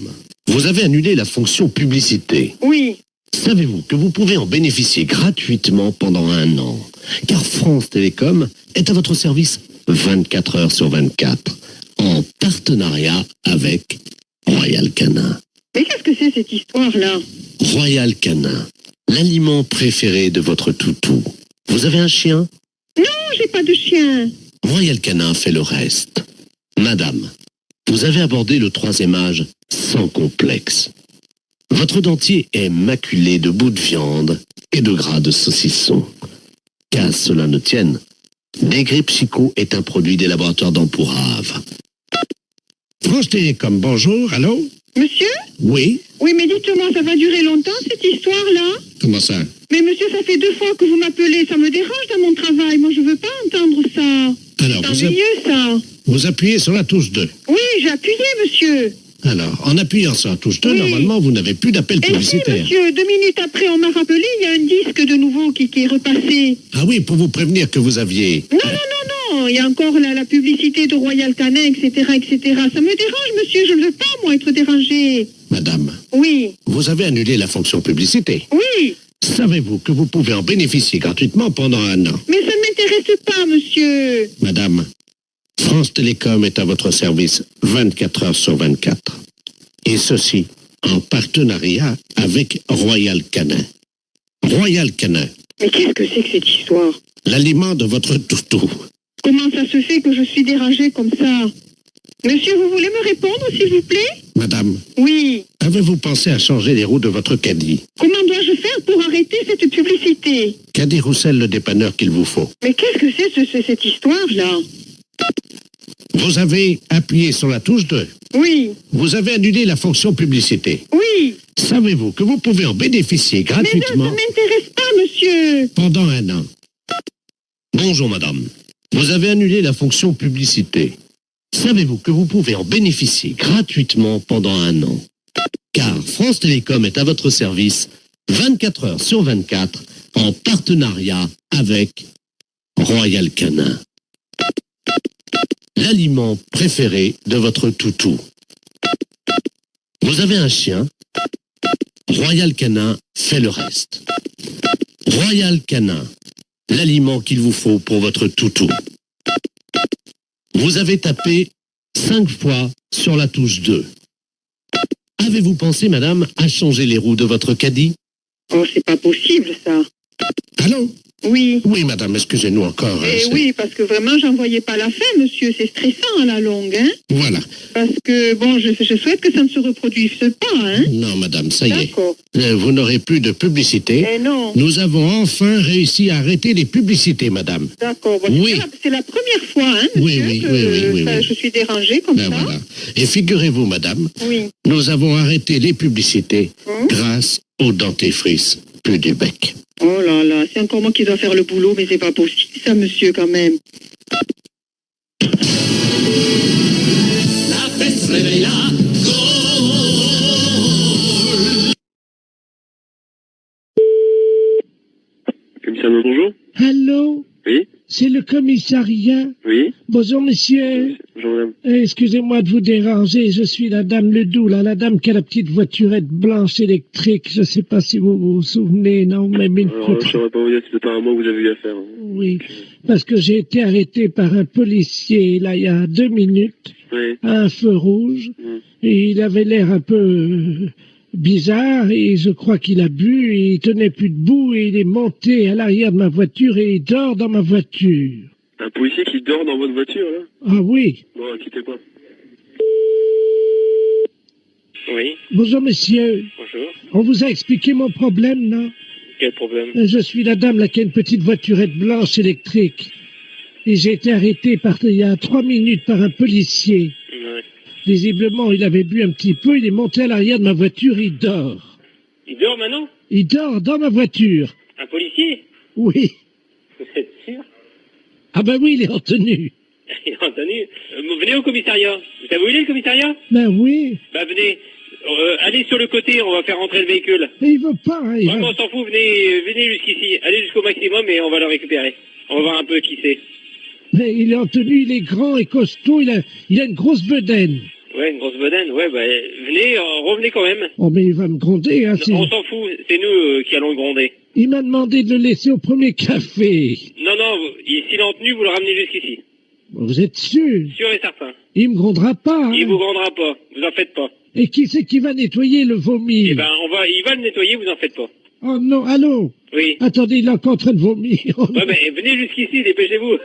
Vous avez annulé la fonction publicité. Oui. Savez-vous que vous pouvez en bénéficier gratuitement pendant 1 an? Car France Télécom est à votre service 24 heures sur 24, en partenariat avec Royal Canin. Mais qu'est-ce que c'est cette histoire-là? Royal Canin, l'aliment préféré de votre toutou. Vous avez un chien? Non, j'ai pas de chien. Royal Canin fait le reste. Madame, vous avez abordé le 3e âge sans complexe. Votre dentier est maculé de bouts de viande et de gras de saucisson. Qu'à cela ne tienne, Desgrippes Chico est un produit des laboratoires d'Empourave. France Télécom, bonjour, allô? Monsieur? Oui? Oui, mais dites-moi, ça va durer longtemps, cette histoire-là? Comment ça? Mais monsieur, ça fait 2 fois que vous m'appelez, ça me dérange dans mon travail. Moi, je veux pas entendre ça. Alors, C'est ennuyeux, ça. vous appuyez sur la touche 2. Oui, j'ai appuyé, monsieur. Alors, en appuyant sur la touche 2, Oui. normalement, vous n'avez plus d'appel Et si, publicitaire. monsieur, 2 minutes après, on m'a rappelé, il y a un disque de nouveau qui est repassé. Ah oui, pour vous prévenir que vous aviez... Non, non, non, non, il y a encore la publicité de Royal Canin, etc., etc. Ça me dérange, monsieur, je ne veux pas, moi, être dérangé. Madame, Oui, vous avez annulé la fonction publicité. oui, Savez-vous que vous pouvez en bénéficier gratuitement pendant 1 an? mais ça ne m'intéresse pas, monsieur. Madame, France Télécom est à votre service 24 heures sur 24. Et ceci en partenariat avec Royal Canin. Royal Canin, Mais qu'est-ce que c'est que cette histoire? l'aliment de votre toutou. Comment ça se fait que je suis dérangée comme ça? Monsieur, vous voulez me répondre, s'il vous plaît? Madame, Oui. avez-vous pensé à changer les roues de votre caddie? Comment dois-je faire pour arrêter cette publicité? Caddie Roussel, le dépanneur qu'il vous faut. Mais qu'est-ce que c'est cette histoire-là? Vous avez appuyé sur la touche 2. Oui, Vous avez annulé la fonction publicité. oui. Savez-vous que vous pouvez en bénéficier Mais non, ça gratuitement m'intéresse pas, monsieur. pendant 1 an? Bonjour madame. Vous avez annulé la fonction publicité. Savez-vous que vous pouvez en bénéficier gratuitement pendant 1 an? Car France Télécom est à votre service 24 heures sur 24 en partenariat avec Royal Canin. L'aliment préféré de votre toutou. Vous avez un chien? Royal Canin fait le reste. Royal Canin, l'aliment qu'il vous faut pour votre toutou. Vous avez tapé 5 fois sur la touche 2. Avez-vous pensé, madame, à changer les roues de votre caddie? Oh, c'est pas possible, ça. Allô? Oui. Oui, madame, excusez-nous encore. Eh c'est- oui, parce que vraiment, j'en voyais pas la fin, monsieur. C'est stressant à la longue, hein. Voilà. Parce que, bon, je souhaite que ça ne se reproduise pas, hein. Non, madame, ça y est. D'accord. Vous n'aurez plus de publicité. Eh non. Nous avons enfin réussi à arrêter les publicités, madame. D'accord. Bon, Oui. c'est la première fois, hein, Oui, monsieur, oui, que oui. je suis dérangée comme Ben ça. voilà. Et figurez-vous, madame, Oui. nous avons arrêté les publicités Hum. grâce au dentifrice plus du bec. Oh là là, c'est encore moi qui dois faire le boulot, mais c'est pas possible, ça, monsieur, quand même. La fête se réveille là. Commissaire, bonjour. Allô? Oui. C'est le commissariat. Oui. Bonjour, monsieur. Bonjour, madame. Excusez-moi de vous déranger, je suis la dame Ledoux, là, la dame qui a la petite voiturette blanche électrique. Je sais pas si vous vous souvenez, non, même une Alors, fois. je ne saurais pas vous dire si c'est pas à moi que vous avez eu affaire. Hein. Oui, parce que j'ai été arrêté par un policier, là, il y a 2 minutes, Oui. à un feu rouge, et il avait l'air un peu bizarre, et je crois qu'il a bu, et il tenait plus debout, et il est monté à l'arrière de ma voiture, et il dort dans ma voiture. Un policier qui dort dans votre voiture, là? Ah oui. Bon, quittez pas. Oui. Bonjour, monsieur. Bonjour. On vous a expliqué mon problème, non? Quel problème? Je suis la dame là qui a une petite voiturette blanche électrique. Et j'ai été arrêté il y a 3 minutes par un policier. Ouais. Visiblement, il avait bu un petit peu, il est monté à l'arrière de ma voiture, il dort. Il dort maintenant? Il dort dans ma voiture. Un policier? Oui. Vous êtes sûr? Ah ben oui, il est en tenue. Il a entendu. Venez au commissariat. Vous savez où il est, le commissariat? Ben oui. Bah, venez allez sur le côté, on va faire rentrer le véhicule. Mais il veut pas, hein, il Ouais, mais va... on s'en fout, venez jusqu'ici. Allez jusqu'au maximum et on va le récupérer. On va voir un peu qui c'est. Mais il est en tenue, il est grand et costaud, il a une grosse bedaine. Ouais, une grosse bedaine. Ouais, bah, venez, revenez quand même. Oh, mais il va me gronder, hein. On s'en fout, c'est nous qui allons le gronder. Il m'a demandé de le laisser au premier café. Non, s'il est en tenue, vous le ramenez jusqu'ici. Vous êtes sûr? Sûr et certain. Il me grondera pas, hein. Il vous grondera pas, vous en faites pas. Et qui c'est qui va nettoyer le vomi? Eh ben, il va le nettoyer, vous en faites pas. Oh non, allô? Oui. Attendez, il est encore en train de vomir. Oh, Ouais, mais venez jusqu'ici, dépêchez-vous.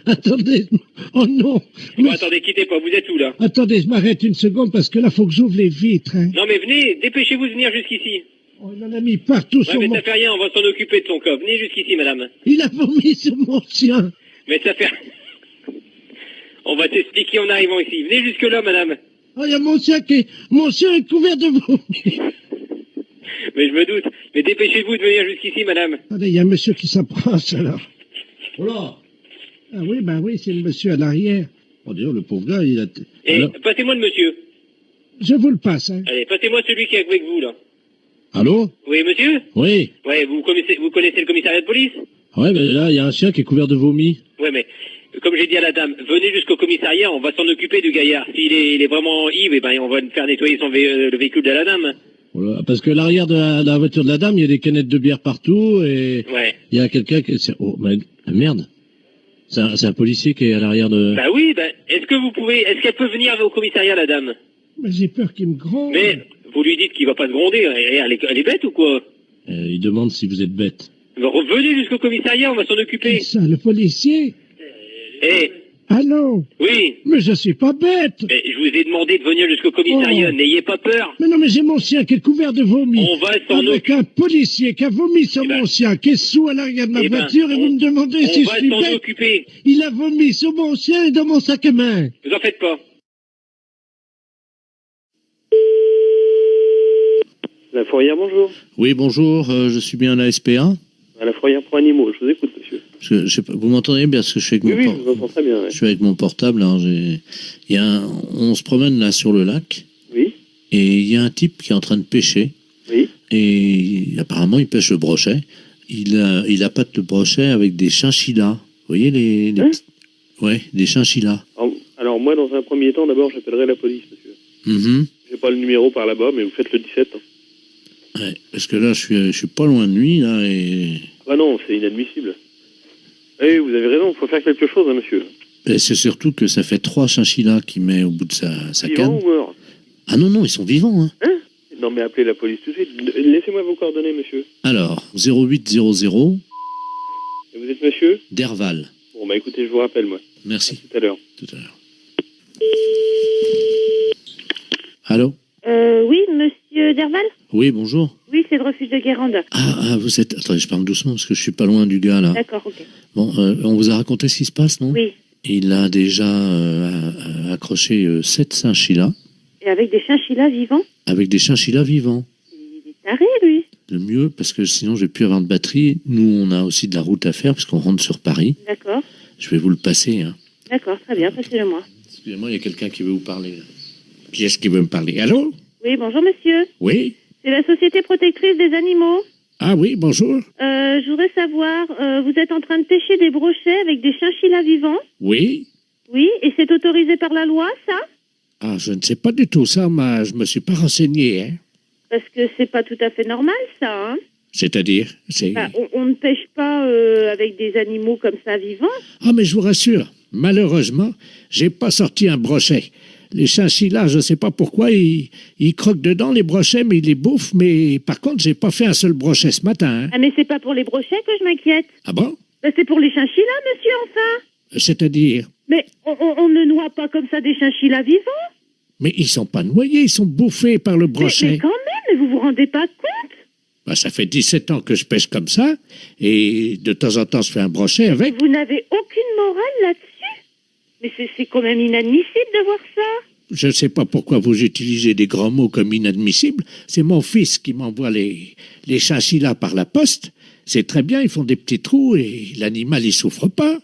attendez, oh non. Bon, attendez, quittez pas, vous êtes où, là? Attendez, je m'arrête une seconde parce que là, faut que j'ouvre les vitres, hein. Non, mais venez, dépêchez-vous de venir jusqu'ici. Oh, il en a mis partout Ouais, sur mais mon... ça fait rien, on va s'en occuper de son corps. Venez jusqu'ici, madame. Il a vomi sur mon chien. Mais ça fait... On va t'expliquer en arrivant ici. Venez jusque-là, madame. Oh, il y a mon chien est couvert de vomi. Mais je me doute. Mais dépêchez-vous de venir jusqu'ici, madame. Attendez, il y a un monsieur qui s'approche, alors. Oh là. Ah oui, ben oui, c'est le monsieur à l'arrière. Oh, d'ailleurs, le pauvre gars, il a... Et Alors, passez-moi le monsieur. je vous le passe, hein. Allez, passez-moi celui qui est avec vous, là. Allô? Oui, monsieur? Oui. Ouais, vous connaissez le commissariat de police? Ouais, mais là, il y a un chien qui est couvert de vomi. Ouais, mais comme j'ai dit à la dame, venez jusqu'au commissariat, on va s'en occuper du gaillard. S'il est, il est vraiment ivre, eh ben, on va faire nettoyer le véhicule de la dame. Voilà, parce que l'arrière de la voiture de la dame, il y a des canettes de bière partout et Ouais. il y a quelqu'un qui... Oh, mais merde. C'est un policier qui est à l'arrière de... Bah oui, est-ce qu'elle peut venir au commissariat, la dame? Mais j'ai peur qu'il me gronde. Mais vous lui dites qu'il va pas se gronder, elle est bête ou quoi? Il demande si vous êtes bête. Revenez jusqu'au commissariat, on va s'en occuper. Ça, le policier? Eh, Allô? oui, Mais je suis pas bête. mais je vous ai demandé de venir jusqu'au commissariat, Oh. n'ayez pas peur. Mais non, mais j'ai mon chien qui est couvert de vomi. On va s'en Avec un policier qui a vomi sur mon chien, qui est sous à l'arrière de ma Eh ben, voiture, et vous me demandez si On je va suis s'en bête. occuper, Il a vomi sur mon chien et dans mon sac à main. vous en faites pas. La fourrière, bonjour. Oui, bonjour, je suis bien à la SPA. À la fourrière pour animaux, je vous écoute, monsieur. Parce que, je sais pas, vous m'entendez bien parce que je suis avec Oui, mon oui, por- je vous entends très bien. Ouais. Je suis avec mon portable. Alors on se promène là sur le lac. Oui. Et il y a un type qui est en train de pêcher. Oui. Et apparemment, il pêche le brochet. Il appâte le brochet avec des chinchillas. Vous voyez les ouais, des chinchillas. Alors, moi, dans un premier temps, d'abord, j'appellerai la police, monsieur. Mhm. J'ai pas le numéro par là-bas, mais vous faites le 17. Hein. Ouais, parce que là, je suis pas loin de lui, là, et... Ah non, c'est inadmissible. Oui, vous avez raison, il faut faire quelque chose, hein, monsieur. Et c'est surtout que ça fait 3 chinchillas qu'il met au bout de sa Vivant canne. ou mort? Ah non, ils sont vivants, hein. Hein? Non, mais appelez la police tout de suite. Laissez-moi vos coordonnées, monsieur. Alors, 0800 Et vous êtes monsieur? Derval. Bon, bah écoutez, je vous rappelle, moi. Merci. Tout à l'heure. Tout à l'heure. Allô? Oui, monsieur Derval? Oui, bonjour. Oui, c'est le refuge de Guérande. Ah, vous êtes... Attendez, je parle doucement parce que je suis pas loin du gars, là. D'accord, ok. Bon, on vous a raconté ce qui se passe, non? Oui. Il a déjà accroché 7 chinchillas Et avec des chinchillas vivants? avec des chinchillas vivants. Il est taré, lui. Le mieux, parce que sinon je vais plus avoir de batterie. Nous, on a aussi de la route à faire parce qu'on rentre sur Paris. D'accord. Je vais vous le passer. Hein. D'accord, très bien, passez-le-moi. Excusez-moi, il y a quelqu'un qui veut vous parler. Là. Qui est-ce qui veut me parler? Allô? Oui, bonjour, monsieur. Oui? C'est la Société Protectrice des Animaux. Ah oui, bonjour. Je voudrais savoir, vous êtes en train de pêcher des brochets avec des chinchillas vivants? Oui? Oui, et c'est autorisé par la loi, ça? Ah, je ne sais pas du tout ça, mais je me suis pas renseigné. Hein. Parce que c'est pas tout à fait normal, ça, hein? C'est-à-dire? C'est... Bah, on ne pêche pas avec des animaux comme ça vivants. Ah, mais je vous rassure, malheureusement, j'ai pas sorti un brochet. Les chinchillas, je sais pas pourquoi, ils croquent dedans les brochets, mais ils les bouffent. Mais par contre, j'ai pas fait un seul brochet ce matin. Hein. Ah, mais c'est pas pour les brochets que je m'inquiète. Ah bon? Bah, c'est pour les chinchillas, monsieur, enfin. C'est-à-dire? Mais on ne noie pas comme ça des chinchillas vivants. Mais ils sont pas noyés, ils sont bouffés par le brochet. Mais quand même, mais vous vous rendez pas compte? Bah, ça fait 17 ans que je pêche comme ça, et de temps en temps, je fais un brochet avec. Vous n'avez aucune morale là-dessus? Mais c'est quand même inadmissible de voir ça. Je ne sais pas pourquoi vous utilisez des grands mots comme inadmissible. C'est mon fils qui m'envoie les chinchillas par la poste. C'est très bien, ils font des petits trous et l'animal, il souffre pas.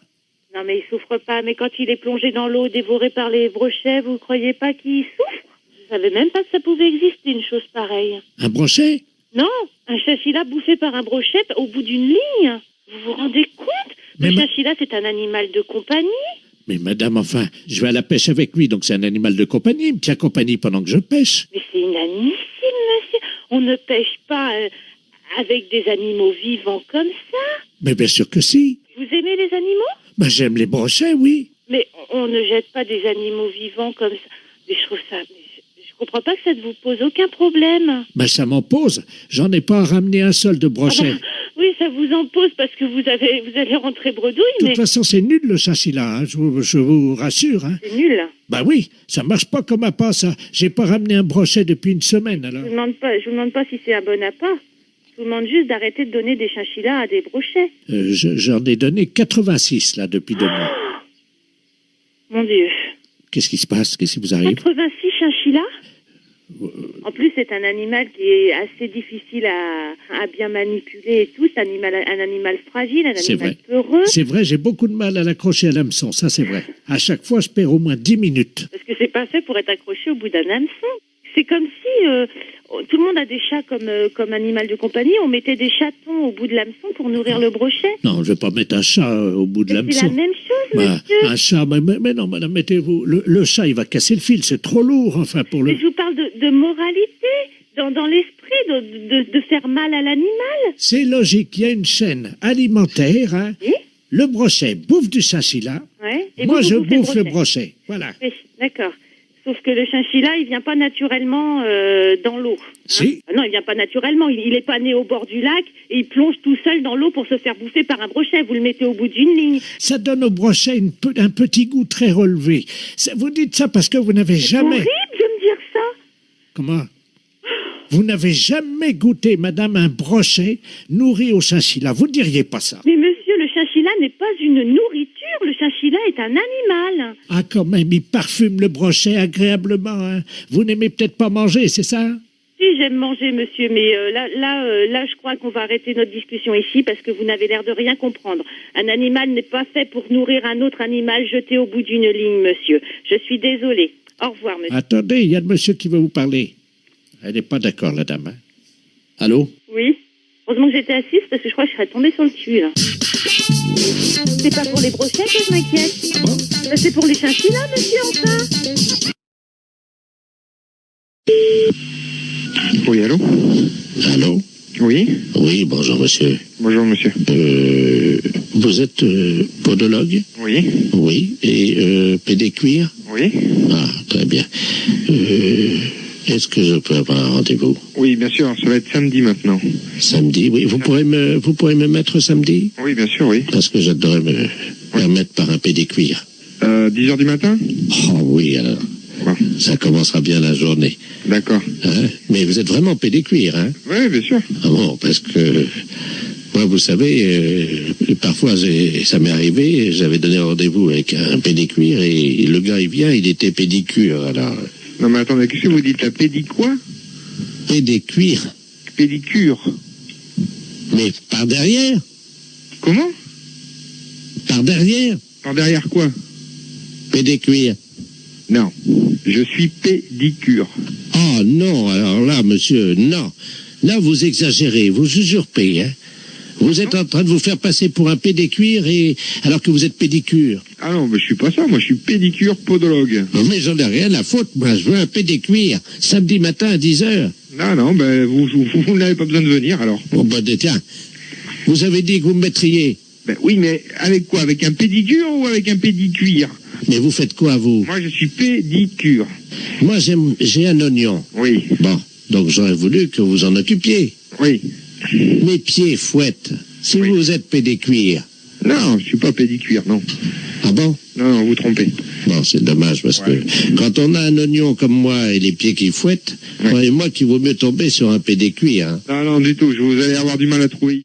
Non, mais il souffre pas. Mais quand il est plongé dans l'eau, dévoré par les brochets, vous croyez pas qu'il souffre? savais même pas que ça pouvait exister, une chose pareille. Un brochet? Non, un chinchilla bouffé par un brochet au bout d'une ligne. Vous vous rendez compte? Le chinchilla, c'est un animal de compagnie. Mais madame, enfin, je vais à la pêche avec lui, donc c'est un animal de compagnie. Il me tient compagnie pendant que je pêche. Mais c'est inadmissible, monsieur. On ne pêche pas avec des animaux vivants comme ça. Mais bien sûr que si. Vous aimez les animaux? Ben, j'aime les brochets, oui. Mais on ne jette pas des animaux vivants comme ça. Mais je trouve ça... Je comprends pas que ça ne vous pose aucun problème. Ben, ça m'en pose. J'en ai pas ramené un seul de brochet. Ah bah, oui, ça vous en pose parce que vous allez rentrer bredouille, De toute façon, c'est nul le chinchilla, hein, je vous rassure. Hein. C'est nul. Ben oui, ça marche pas comme un pas, ça. J'ai pas ramené un brochet depuis une semaine, alors. Je vous demande pas si c'est un bon appât. Je vous demande juste d'arrêter de donner des chinchillas à des brochets. J'en ai donné 86, là, depuis 2 mois. Mon Dieu. Qu'est-ce qui se passe? Qu'est-ce qui vous arrive? 86 chinchillas? En plus, c'est un animal qui est assez difficile à bien manipuler et tout. C'est un animal fragile, un animal peureux. C'est vrai, j'ai beaucoup de mal à l'accrocher à l'hameçon, ça c'est vrai. À chaque fois, je perds au moins 10 minutes. Parce que c'est pas fait pour être accroché au bout d'un hameçon. C'est comme si tout le monde a des chats comme animal de compagnie. On mettait des chatons au bout de l'hameçon pour nourrir le brochet. Non, je vais pas mettre un chat au bout de l'hameçon. C'est la même chose, monsieur. Un chat, mais non, madame, mettez-vous. Le chat, il va casser le fil, c'est trop lourd, enfin, pour le... Mais je vous parle de moralité, dans l'esprit, de faire mal à l'animal. C'est logique, il y a une chaîne alimentaire, hein. Oui? Le brochet bouffe du chinchilla. Ouais. Et moi, je bouffe le brochet. brochet. Voilà. Oui, d'accord. Sauf que le chinchilla, il vient pas naturellement dans l'eau. Hein. Si. Non, il vient pas naturellement. Il est pas né au bord du lac et il plonge tout seul dans l'eau pour se faire bouffer par un brochet. Vous le mettez au bout d'une ligne. Ça donne au brochet un petit goût très relevé. Vous dites ça parce que vous n'avez jamais... C'est horrible de me dire ça. Comment? Vous n'avez jamais goûté, madame, un brochet nourri au chinchilla. Vous ne diriez pas ça. Mais monsieur, le chinchilla n'est pas une nourriture. Le chinchilla est un animal. Ah, quand même, il parfume le brochet agréablement. Hein. Vous n'aimez peut-être pas manger, c'est ça? Si, j'aime manger, monsieur, mais là, je crois qu'on va arrêter notre discussion ici parce que vous n'avez l'air de rien comprendre. Un animal n'est pas fait pour nourrir un autre animal jeté au bout d'une ligne, monsieur. Je suis désolée. Au revoir, monsieur. Attendez, il y a le monsieur qui veut vous parler. Elle n'est pas d'accord, la dame. Hein. Allô? Oui. Heureusement que j'étais assise parce que je crois que je serais tombée sur le cul, là. C'est pas pour les brochettes que je m'inquiète. Bon. C'est pour les chinchillas, monsieur, enfin. Oui, allô? Allô? Oui? Oui, bonjour, monsieur. Bonjour, monsieur. Vous êtes podologue? Oui. Oui. Et pédécuir? Oui. Ah, très bien. Est-ce que je peux avoir un rendez-vous? Oui, bien sûr, ça va être samedi maintenant. Samedi, oui. Vous pourrez me mettre samedi? Oui, bien sûr, oui. Parce que j'adorerais me faire mettre par un pédécuir. 10h du matin? Oh oui, alors. Bon. Ça commencera bien la journée. D'accord. Hein? Mais vous êtes vraiment pédécuir, hein? Oui, bien sûr. Ah bon, parce que... Moi, vous savez, parfois, ça m'est arrivé, j'avais donné rendez-vous avec un pédécuir et le gars, il vient, il était pédicure, alors... Non, mais attendez, qu'est-ce que vous dites, la pédi-quoi? Pédécuir. Pédicure. Mais par derrière? Comment? Par derrière? Par derrière quoi? Pédécuir. Non, je suis pédicure. Oh non, alors là, monsieur, non. Là, vous exagérez, vous usurpez, hein. Vous êtes en train de vous faire passer pour un pédécuir alors que vous êtes pédicure. Ah non, mais je suis pas ça, moi je suis pédicure podologue. Non, mais j'en ai rien à foutre, moi je veux un pédécuir, samedi matin à 10h. Non, ben vous n'avez pas besoin de venir alors. Bon, ben tiens, vous avez dit que vous me mettriez. Ben oui, mais avec quoi? Avec un pédicure ou avec un pédicuir? Mais vous faites quoi, vous? Moi je suis pédicure. Moi j'ai un oignon. Oui. Bon, donc j'aurais voulu que vous en occupiez. Oui. Mes pieds fouettent. Si vous êtes pédécuir. Non, je suis pas pédicuir, non. Ah bon? Non, vous trompez. Bon, c'est dommage parce que quand on a un oignon comme moi et les pieds qui fouettent, croyez-moi qu'il vaut mieux tomber sur un pédécuir. Hein. Non, du tout. Vous allez avoir du mal à trouver.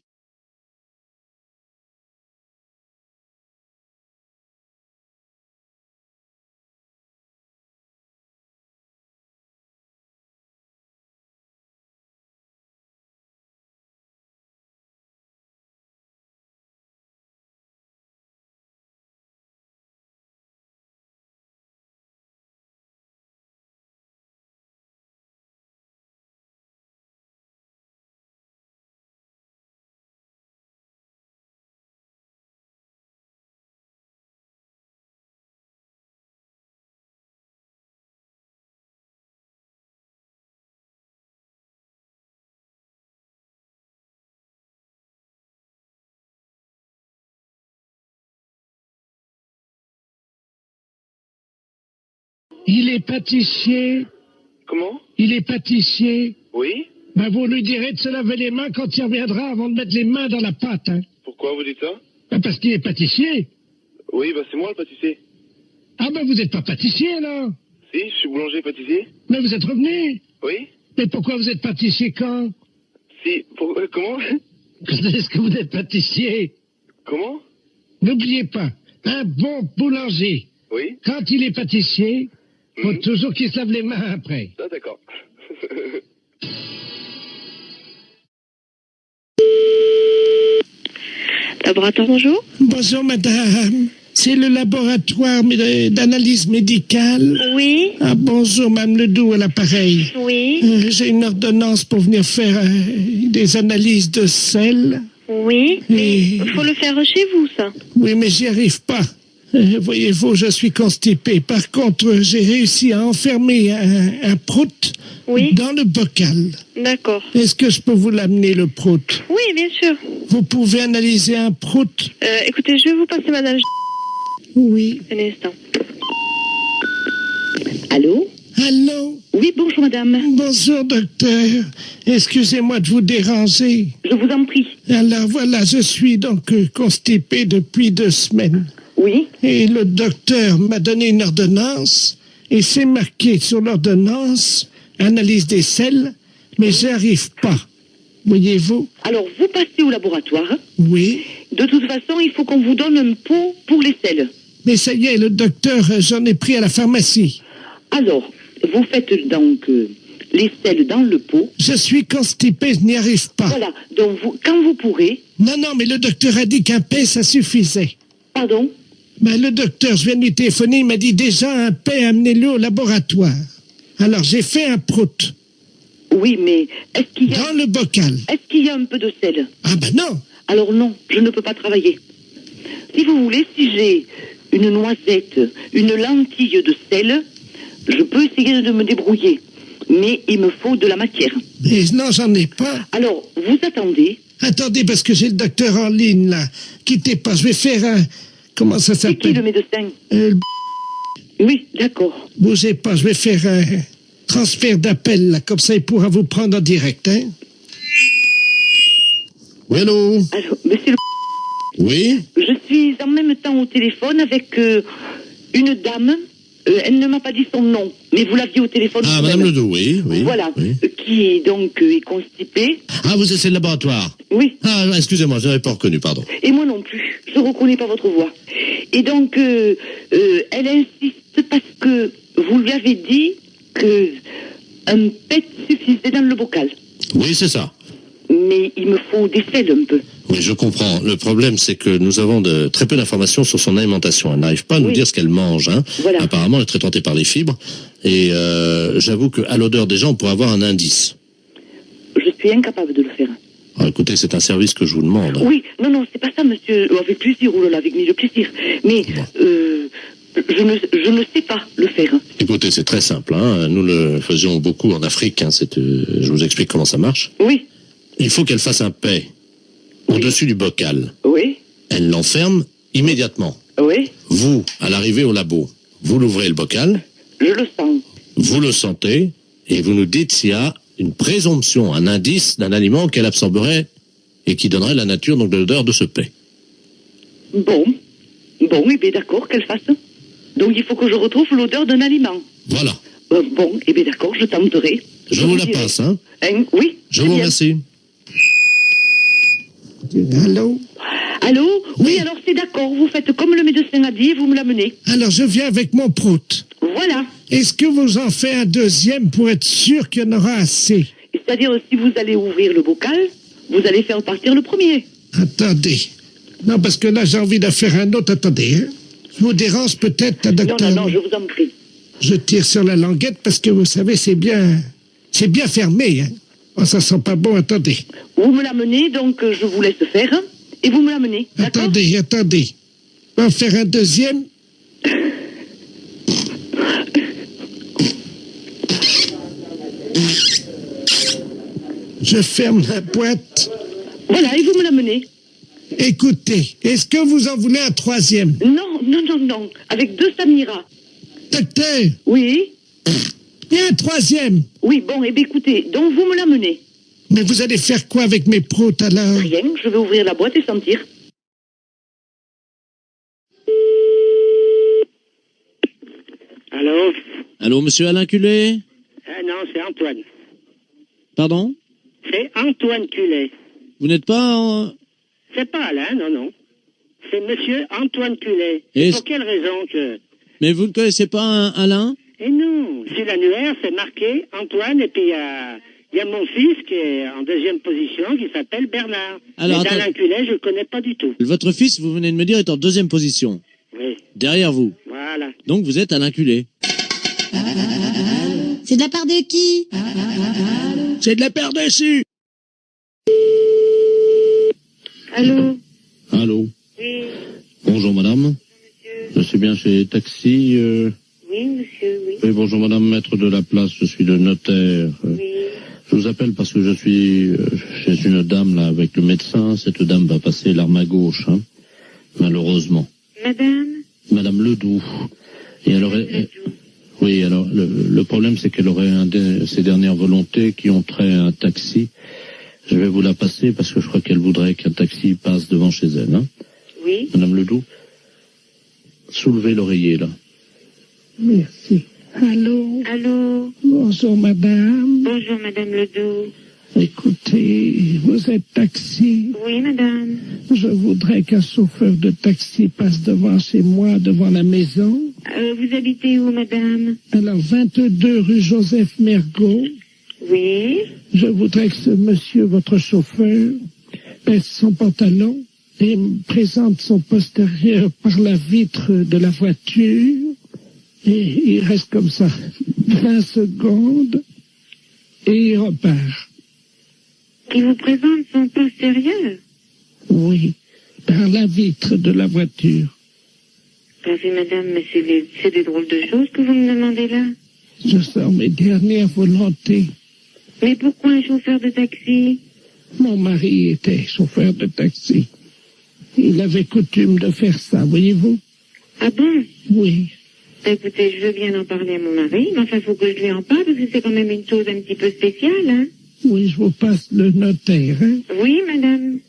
Il est pâtissier. Comment? Il est pâtissier. Oui? Ben, vous lui direz de se laver les mains quand il reviendra avant de mettre les mains dans la pâte. Hein. Pourquoi vous dites ça? Ben, parce qu'il est pâtissier. Oui, bah c'est moi le pâtissier. Ah ben, vous n'êtes pas pâtissier, alors? Si, je suis boulanger pâtissier. Mais vous êtes revenu. Oui? Mais pourquoi vous êtes pâtissier quand? Si, comment? Est-ce que vous êtes pâtissier? Comment? N'oubliez pas, un bon boulanger, Oui? quand il est pâtissier, faut toujours qu'il se lave les mains après. Ah, d'accord. Laboratoire, bonjour. Bonjour, madame. C'est le laboratoire d'analyse médicale. Oui. Ah, bonjour, madame Ledoux à l'appareil. Oui. J'ai une ordonnance pour venir faire des analyses de sel. Oui. Mais il faut le faire chez vous, ça. Oui, mais j'y arrive pas. Voyez-vous, je suis constipé. Par contre, j'ai réussi à enfermer un prout dans le bocal. D'accord. Est-ce que je peux vous l'amener, le prout? Oui, bien sûr. Vous pouvez analyser un prout? Écoutez, je vais vous passer madame. Oui. Un instant. Allô? Allô? Oui, bonjour madame. Bonjour docteur. Excusez-moi de vous déranger. Je vous en prie. Alors voilà, je suis donc constipé depuis 2 semaines. Oui. Et le docteur m'a donné une ordonnance et c'est marqué sur l'ordonnance analyse des sels, mais j'y arrive pas. Voyez-vous? Alors, vous passez au laboratoire. Oui. De toute façon, il faut qu'on vous donne un pot pour les sels. Mais ça y est, le docteur, j'en ai pris à la pharmacie. Alors, vous faites donc les sels dans le pot. Je suis constipé, je n'y arrive pas. Voilà, donc quand vous pourrez... Non, mais le docteur a dit qu'un paix, ça suffisait. Pardon? Ben, le docteur, je viens de lui téléphoner, il m'a dit déjà un paix, amenez-le au laboratoire. Alors, j'ai fait un prout. Oui, mais est-ce qu'il y a... Dans le bocal. Est-ce qu'il y a un peu de sel? Ah ben non. Alors non, je ne peux pas travailler. Si vous voulez, si j'ai une noisette, une lentille de sel, je peux essayer de me débrouiller. Mais il me faut de la matière. Mais non, j'en ai pas. Alors, vous attendez. Attendez, parce que j'ai le docteur en ligne, là. Quittez pas, je vais faire un... Comment ça s'appelle? C'est qui le médecin? Oui, d'accord. Bougez pas, je vais faire un transfert d'appel, là. Comme ça, il pourra vous prendre en direct, hein. Oui, allô? Alors, monsieur le... Oui? Je suis en même temps au téléphone avec une dame. Elle ne m'a pas dit son nom, mais vous l'aviez au téléphone. Ah, madame Ledoux, oui. Voilà, oui. Qui donc est constipée. Ah, vous êtes le laboratoire? Oui. Ah, excusez-moi, je n'avais pas reconnu, pardon. Et moi non plus, je ne reconnais pas votre voix. Et donc, elle insiste parce que vous lui avez dit que un pet suffisait dans le bocal. Oui, c'est ça. Mais il me faut des sels un peu. Oui, je comprends. Le problème, c'est que nous avons très peu d'informations sur son alimentation. Elle n'arrive pas à nous dire ce qu'elle mange. Hein. Voilà. Apparemment, elle est très tentée par les fibres. Et j'avoue qu'à l'odeur déjà, on pourrait avoir un indice. Je suis incapable de le faire. Alors, écoutez, c'est un service que je vous demande. Oui, non, c'est pas ça, monsieur. Avec plaisir, oh là là, avec mille plaisir. Mais je ne sais pas le faire. Écoutez, c'est très simple. Hein. Nous le faisions beaucoup en Afrique. Hein. Je vous explique comment ça marche. Oui. Il faut qu'elle fasse un paix au-dessus du bocal. Oui. Elle l'enferme immédiatement. Oui. Vous, à l'arrivée au labo, vous l'ouvrez le bocal. Je le sens. Vous le sentez et vous nous dites s'il y a une présomption, un indice d'un aliment qu'elle absorberait et qui donnerait la nature donc de l'odeur de ce paix. Bon, eh bien d'accord, qu'elle fasse. Donc il faut que je retrouve l'odeur d'un aliment. Voilà. Bon, eh bien d'accord, je tenterai. Je vous la passe, hein? Oui. Je vous remercie. Allô? Allô? Oui, alors c'est d'accord, vous faites comme le médecin a dit et vous me l'amenez. Alors, je viens avec mon prout. Voilà. Est-ce que vous en faites un deuxième pour être sûr qu'il y en aura assez? C'est-à-dire, si vous allez ouvrir le bocal, vous allez faire partir le premier. Attendez. Non, parce que là, j'ai envie d'en faire un autre. Attendez, hein. Je vous dérange peut-être, docteur? Non, je vous en prie. Je tire sur la languette parce que, vous savez, c'est bien fermé, hein. Oh, ça sent pas bon, attendez. Vous me l'amenez, donc je vous laisse faire, hein, et vous me l'amenez. Attendez. On va en faire un deuxième. Je ferme la boîte. Voilà, et vous me l'amenez. Écoutez, est-ce que vous en voulez un troisième? Non. Avec 2 Samira. Docteur. Oui. Et un troisième. Oui, bon, eh bien, écoutez, donc vous me l'amenez. Mais vous allez faire quoi avec mes proutes alors? Rien, je vais ouvrir la boîte et sentir. Allô? Allô, monsieur Alain Culé? Non, c'est Antoine. Pardon? C'est Antoine Culé. Vous n'êtes pas en... C'est pas Alain, non. C'est monsieur Antoine Culé. Et pour quelle raison que... Mais vous ne connaissez pas Alain? Eh non, sur l'annuaire, c'est marqué Antoine, et puis il y a mon fils qui est en deuxième position, qui s'appelle Bernard. Alors, mais Alain Culé, je ne connais pas du tout. Votre fils, vous venez de me dire, est en deuxième position. Oui. Derrière vous. Voilà. Donc vous êtes Alain Culé. C'est de la part de qui? C'est de la paire dessus. Allô? Allô? Oui. Bonjour madame. Je suis bien chez Taxi. Oui, monsieur, oui. Oui, bonjour madame, maître de la place, je suis le notaire. Oui. Je vous appelle parce que je suis chez une dame là avec le médecin. Cette dame va passer l'arme à gauche, hein, malheureusement. Madame? Madame Ledoux. Et alors, oui, alors le problème c'est qu'elle aurait ses dernières volontés qui ont trait à un taxi. Je vais vous la passer parce que je crois qu'elle voudrait qu'un taxi passe devant chez elle. Hein. Oui. Madame Ledoux, soulevez l'oreiller là. Merci. Allô? Allô? Bonjour madame. Bonjour madame Ledoux. Écoutez, vous êtes taxi? Oui madame. Je voudrais qu'un chauffeur de taxi passe devant chez moi, devant la maison. Vous habitez où madame? Alors, 22 rue Joseph Mergault. Oui. Je voudrais que ce monsieur, votre chauffeur, baisse son pantalon et me présente son postérieur par la vitre de la voiture. Et il reste comme ça 20 secondes et il repart. Qui vous présente son postérieur? Oui, par la vitre de la voiture. Oui, madame, mais c'est des drôles de choses que vous me demandez là. Je sors mes dernières volontés. Mais pourquoi un chauffeur de taxi? Mon mari était chauffeur de taxi. Il avait coutume de faire ça, voyez-vous? Ah bon? Oui. Écoutez, je veux bien en parler à mon mari, mais enfin, il faut que je lui en parle, parce que c'est quand même une chose un petit peu spéciale, hein? Oui, je vous passe le notaire, hein? Oui, madame.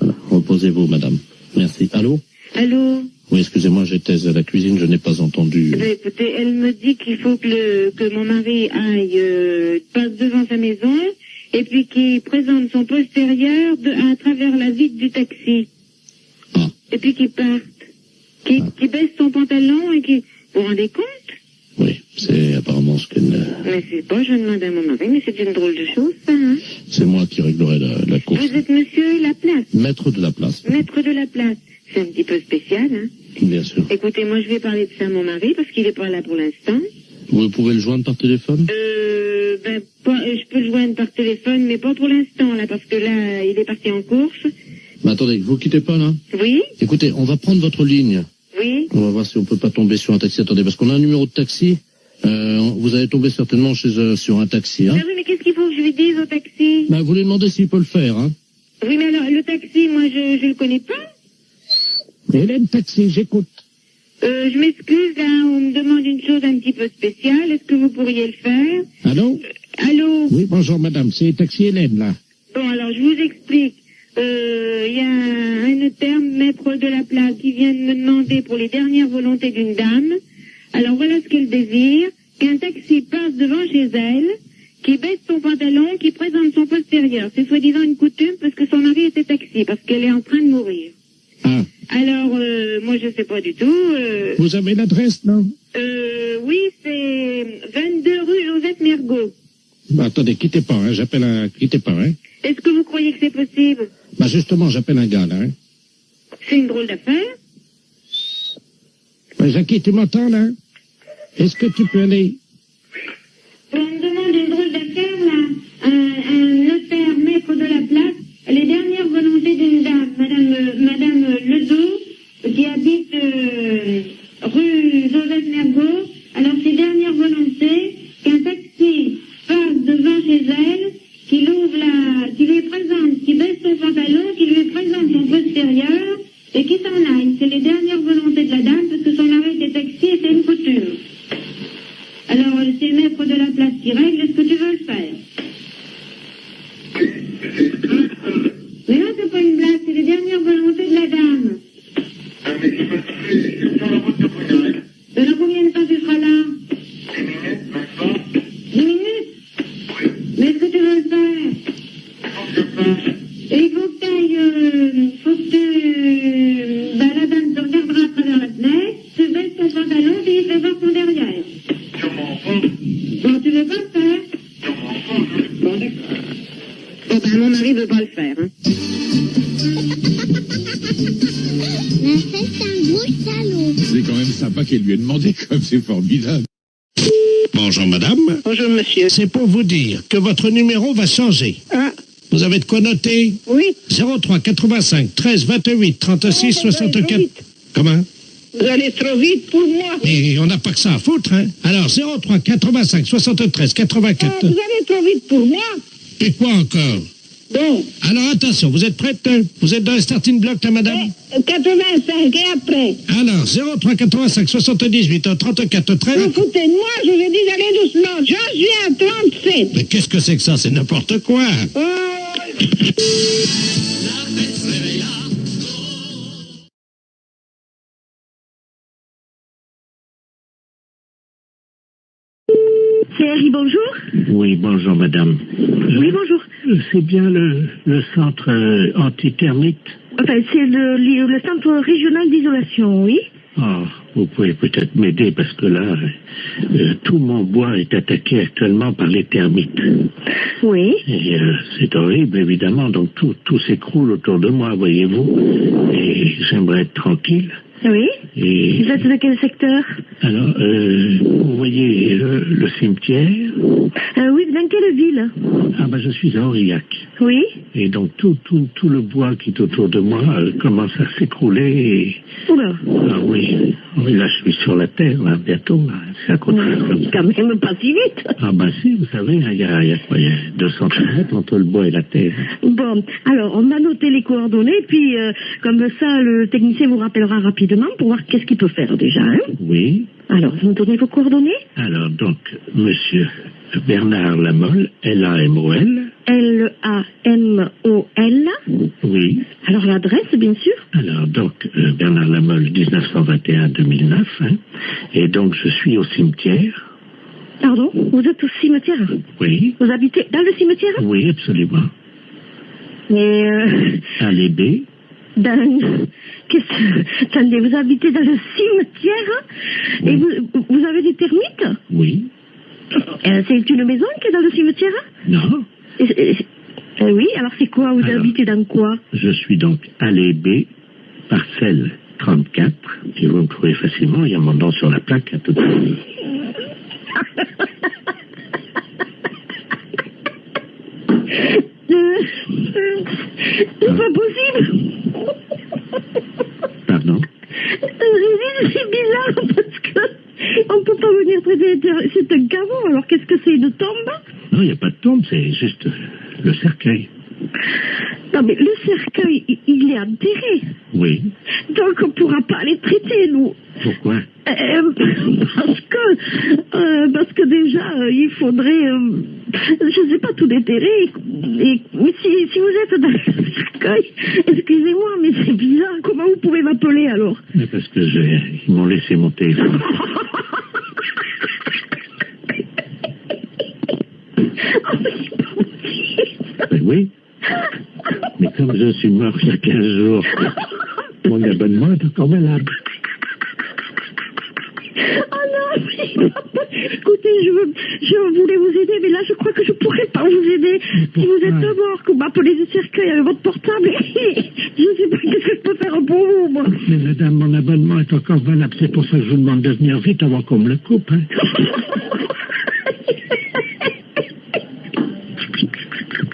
Voilà, reposez-vous, madame. Merci. Allô? Allô? Oui, excusez-moi, j'étais à la cuisine, je n'ai pas entendu. Eh bien, écoutez, elle me dit qu'il faut que mon mari aille, passe devant sa maison, et puis qu'il présente son postérieur à travers la vitre du taxi. Ah. Et puis qu'il parte. Qu'il baisse son pantalon et qu'il... Vous vous rendez compte? Oui, c'est apparemment ce qu'elle... Mais c'est pas, je demande à mon mari, mais c'est une drôle de chose, ça, hein? C'est moi qui réglerai la course. Vous êtes monsieur Laplace? Maître de la place. Maître de la place. C'est un petit peu spécial, hein? Bien sûr. Écoutez, moi, je vais parler de ça à mon mari, parce qu'il est pas là pour l'instant. Vous pouvez le joindre par téléphone? Je peux le joindre par téléphone, mais pas pour l'instant, là, parce que là, il est parti en course. Mais attendez, vous quittez pas, là? Oui? Écoutez, on va prendre votre ligne. Oui? On va voir si on peut pas tomber sur un taxi. Attendez, parce qu'on a un numéro de taxi. Vous allez tomber certainement sur un taxi, hein? Ah oui, mais qu'est-ce qu'il faut que je lui dise au taxi? Bah, vous lui demandez s'il peut le faire, hein? Oui, mais alors, le taxi, moi, je le connais pas. Hélène Taxi, j'écoute. Je m'excuse, là, on me demande une chose un petit peu spéciale. Est-ce que vous pourriez le faire? Allô? Allô? Oui, bonjour madame, c'est Taxi Hélène, là. Bon, alors, je vous explique. Il y a un notaire, maître de la place, qui vient de me demander pour les dernières volontés d'une dame. Alors, voilà ce qu'elle désire. Qu'un taxi passe devant chez elle, qui baisse son pantalon, qui présente son postérieur. C'est soi-disant une coutume parce que son mari était taxi, parce qu'elle est en train de mourir. Ah. Alors, moi, je sais pas du tout. Vous avez l'adresse, non? Oui, c'est 22 rue Joseph Mergault. Bah, attendez, quittez pas, hein, quittez pas, hein. Est-ce que vous croyez que c'est possible? Bah, justement, j'appelle un gars, là, hein. C'est une drôle d'affaire. Bah, Jackie, tu m'entends, là? Est-ce que tu peux aller? On me demande une drôle d'affaire, là. Un notaire, maître de la place, les dernières volontés d'une dame, Madame Ledoux, qui habite rue Joseph Mergault. Alors, ses dernières volontés, qu'un taxi passe devant chez elle, qu'il lui présente, qu'il baisse son pantalon, qu'il lui présente son postérieur, et qu'il s'en aille. C'est les dernières volontés de la dame, parce que son mari était taxi et c'est une coutume. pas qu'elle lui ait demandé, comme c'est formidable. Bonjour madame. Bonjour monsieur. C'est pour vous dire que votre numéro va changer. Ah, Vous avez de quoi noter? oui. 03 85 13 28 36 64. Comment? Vous allez trop vite pour moi. Et on n'a pas que ça à foutre, hein? Alors 03 85 73 84. Vous allez trop vite pour moi. Et quoi encore? Bon. Alors attention, vous êtes prête? Vous êtes dans le starting block là, madame? 85 et après. Alors 03 85 78 34 13. Vous foutez de moi, je vous ai dit d'aller doucement. Je suis à 37. Mais qu'est-ce que c'est que ça? C'est n'importe quoi. CRI, bonjour. Oui, bonjour madame. Oui, bonjour. C'est bien le centre antithermique? Enfin, c'est le centre régional d'isolation, oui. Oh, vous pouvez peut-être m'aider parce que là, tout mon bois est attaqué actuellement par les termites. Oui. Et c'est horrible, évidemment, donc tout s'écroule autour de moi, voyez-vous. Et j'aimerais être tranquille. Oui. Et Vous êtes de quel secteur? alors, vous voyez le cimetière? Oui, dans quelle ville? Ah ben, je suis à Aurillac. Oui. Et donc tout le bois qui est autour de moi commence à s'écrouler. Oula. Ah oui, là je suis sur la terre, là, bientôt. Là. C'est à côté comme ça. Quand même pas si vite. Ah ben si, vous savez, il y a quoi, il y a 200 km entre le bois et la terre. Bon, alors on a noté les coordonnées, puis comme ça, le technicien vous rappellera rapidement pour voir qu'est-ce qu'il peut faire déjà. Hein. Oui. Alors, vous me donnez vos coordonnées? Alors donc, monsieur Bernard Lamolle, L-A-M-O-L. L-A-M-O-L. Oui. Alors l'adresse, bien sûr. Alors donc, Bernard Lamolle, 1921-2009. Hein, et donc, je suis au cimetière. Pardon? Vous êtes au cimetière? Oui. Vous habitez dans le cimetière? Oui, absolument. Et Allée B. Attendez, vous habitez dans le cimetière? Oui. Et vous avez des termites? Oui. C'est une maison qui est dans le cimetière? Non. Oui, alors c'est quoi? Vous habitez dans quoi? Je suis donc allée B, parcelle 34. Si vous me trouvez facilement, il y a mon nom sur la plaque à tout à l'heure. C'est pas possible. Pardon? C'est bizarre parce que on peut pas venir traiter. C'est un caveau, alors qu'est-ce que c'est, une tombe? Non, il n'y a pas de tombe, c'est juste le cercueil. Non, mais le cercueil, il est enterré. Oui. Donc on pourra pas les traiter, nous. Pourquoi? Parce que déjà, il faudrait, je sais pas, tout déterrer. Mais si vous êtes dans le cercueil, excusez-moi, mais c'est bizarre. Comment vous pouvez m'appeler alors? Mais parce que ils m'ont laissé mon téléphone. Ben oui. Mais comme je suis mort il y a 15 jours, mon abonnement est encore valable. Oh non, écoutez, je voulais vous aider, mais là je crois que je pourrais pas vous aider. Si vous êtes mort, que vous m'appelez du cercueil avec votre portable, je sais pas qu'est-ce que je peux faire pour vous, moi. Mais madame, mon abonnement est encore valable, c'est pour ça que je vous demande de venir vite avant qu'on me le coupe. Hein.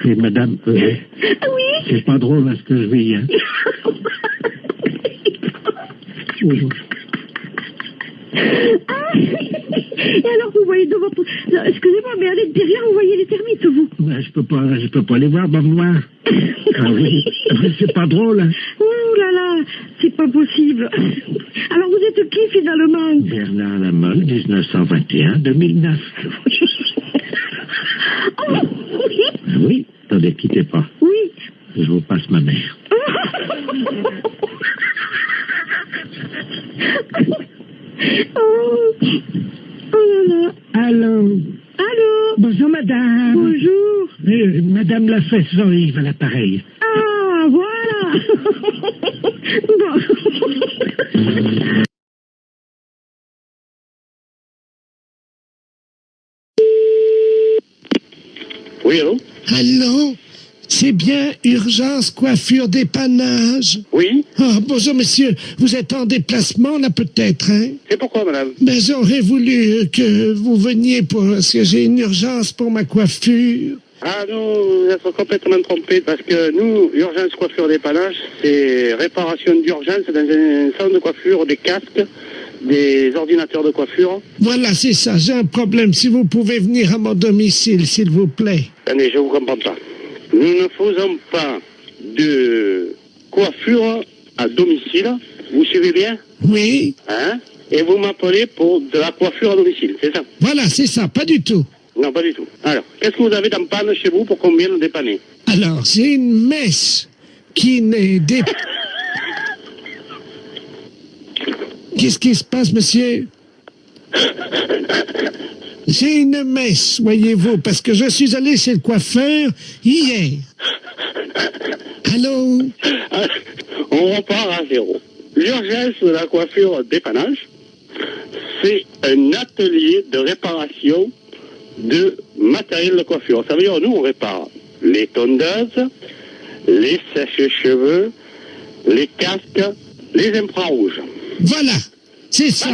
Et madame, oui. C'est pas drôle à ce que je vis, hein. Oui. Et alors vous voyez de votre... Excusez-moi, mais allez derrière, vous voyez les termites, vous? Ouais, je peux pas les voir, moi. Ah oui, c'est pas drôle, hein. Ouh là là, c'est pas possible. Alors vous êtes qui finalement? Bernard Lamolle, 1921-2009. Oh, oui. Ah oui, attendez, quittez pas. Oui. Je vous passe ma mère. Oh là là. Allô? Bonjour, madame. Bonjour. Madame la fesse Jean-Yves à l'appareil. Ah, voilà. Bon. Oui, allô? Allô? C'est bien urgence, coiffure, dépannage. Oui. Oh, bonjour monsieur, vous êtes en déplacement là peut-être, hein? C'est pourquoi, madame? Ben j'aurais voulu que vous veniez parce que j'ai une urgence pour ma coiffure. Ah non, vous êtes complètement trompé parce que nous, urgence coiffure dépannage, c'est réparation d'urgence dans un salon de coiffure, des casques, des ordinateurs de coiffure. Voilà, c'est ça, j'ai un problème. Si vous pouvez venir à mon domicile, s'il vous plaît. Attendez, je vous comprends pas. Nous ne faisons pas de coiffure à domicile. Vous suivez bien? Oui. Hein? Et vous m'appelez pour de la coiffure à domicile, c'est ça? Voilà, c'est ça, pas du tout. Non, pas du tout. Alors, qu'est-ce que vous avez dans panne chez vous pour qu'on vienne dépanner? Alors, j'ai une messe qui n'est des... Qu'est-ce qui se passe, monsieur? J'ai une messe, voyez-vous, parce que je suis allé chez le coiffeur hier. Allô? On repart à zéro. L'urgence de la coiffure dépannage, c'est un atelier de réparation de matériel de coiffure. Ça veut dire, nous, on répare les tondeuses, les sèches-cheveux, les casques, les infrarouges. Voilà, c'est ça.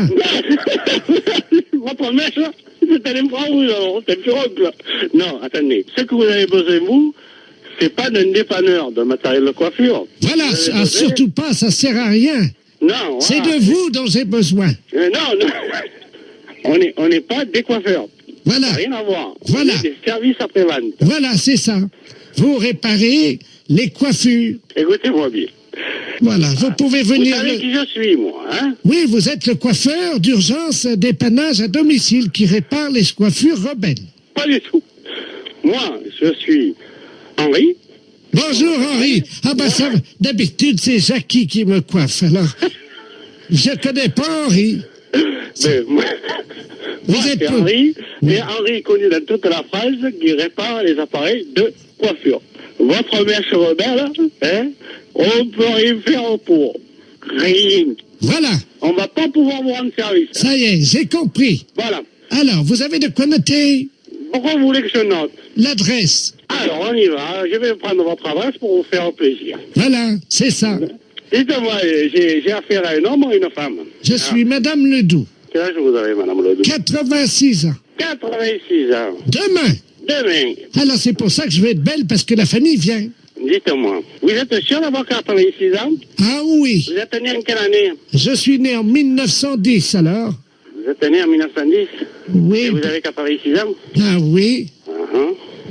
Votre mèche, c'est un infrarouge, alors, c'est un pirogue. Non, attendez. Ce que vous avez besoin, vous, c'est pas d'un dépanneur de matériel de coiffure. Voilà, surtout pas, ça sert à rien. Non, c'est voilà. de vous dont j'ai besoin. Non, on n'est pas des coiffeurs. Voilà. Rien à voir. Voilà. On est des services après-vente. Voilà, c'est ça. Vous réparez les coiffures. Écoutez-moi bien. Voilà, vous pouvez venir... Vous savez qui je suis, moi, hein? Oui, vous êtes le coiffeur d'urgence dépannage à domicile qui répare les coiffures rebelles. Pas du tout. Moi, je suis Henri. Bonjour, Henri. Ah ben ça, d'habitude, c'est Jackie qui me coiffe, alors... Je connais pas Henri. Mais moi c'est Henri, et Henri connu dans toute la France qui répare les appareils de coiffure. Votre mèche rebelle, hein, on peut rien faire pour. Rien. Voilà. On va pas pouvoir vous rendre service. Ça y est, j'ai compris. Voilà. Alors, vous avez de quoi noter? Pourquoi vous voulez que je note? L'adresse. Alors, on y va. Je vais prendre votre adresse pour vous faire plaisir. Voilà, c'est ça. Dites-moi, j'ai affaire à un homme ou à une femme? Je suis Madame Ledoux. Quel âge vous avez, Madame Ledoux? 86 ans. 86 ans. Demain. Alors, c'est pour ça que je veux être belle, parce que la famille vient. Dites-moi, vous êtes sûr d'avoir 86 ans? Ah oui. Vous êtes né en quelle année? Je suis né en 1910, alors. Vous êtes né en 1910? Oui. Et vous avez 86 ans? Ah oui.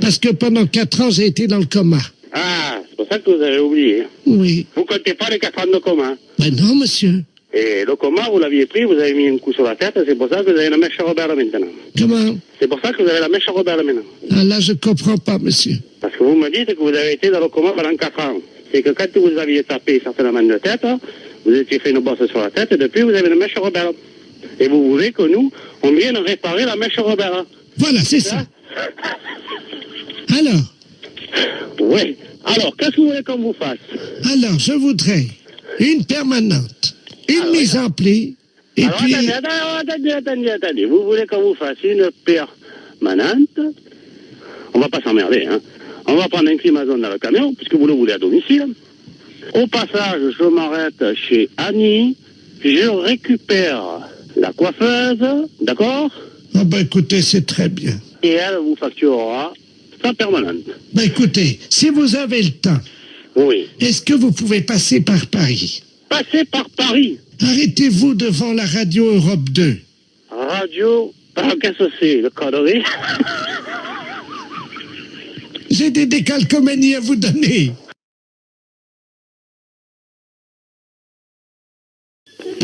Parce que pendant 4 ans, j'ai été dans le coma. Ah, c'est pour ça que vous avez oublié. Oui. Vous comptez pas les 4 ans de coma? Ben non, monsieur. Et le coma, vous l'aviez pris, vous avez mis un coup sur la tête, c'est pour ça que vous avez la mèche rebelle maintenant. Comment? C'est pour ça que vous avez la mèche rebelle maintenant. Ah là, je comprends pas, monsieur. Parce que vous me dites que vous avez été dans le coma pendant 4 ans. C'est que quand vous aviez tapé certainement de tête, vous étiez fait une bosse sur la tête, et depuis vous avez une mèche rebelle. Et vous voulez que nous, on vienne réparer la mèche rebelle. Voilà, c'est ça. Alors? Oui. Alors, qu'est-ce que vous voulez qu'on vous fasse? Alors, je voudrais une permanente, une mise en pli, et alors, puis... Attendez. Vous voulez qu'on vous fasse une permanente? On va pas s'emmerder, hein. On va prendre un climazone dans le camion, puisque vous le voulez à domicile. Au passage, je m'arrête chez Annie, je récupère la coiffeuse, d'accord? Ah ben écoutez, c'est très bien. Et elle vous facturera sa permanente. Ben écoutez, si vous avez le temps, oui. Est-ce que vous pouvez passer par Paris? Passer par Paris? Arrêtez-vous devant la radio Europe 2. Radio? Ah, qu'est-ce que c'est, le connerie? J'ai des décalcomanies à vous donner.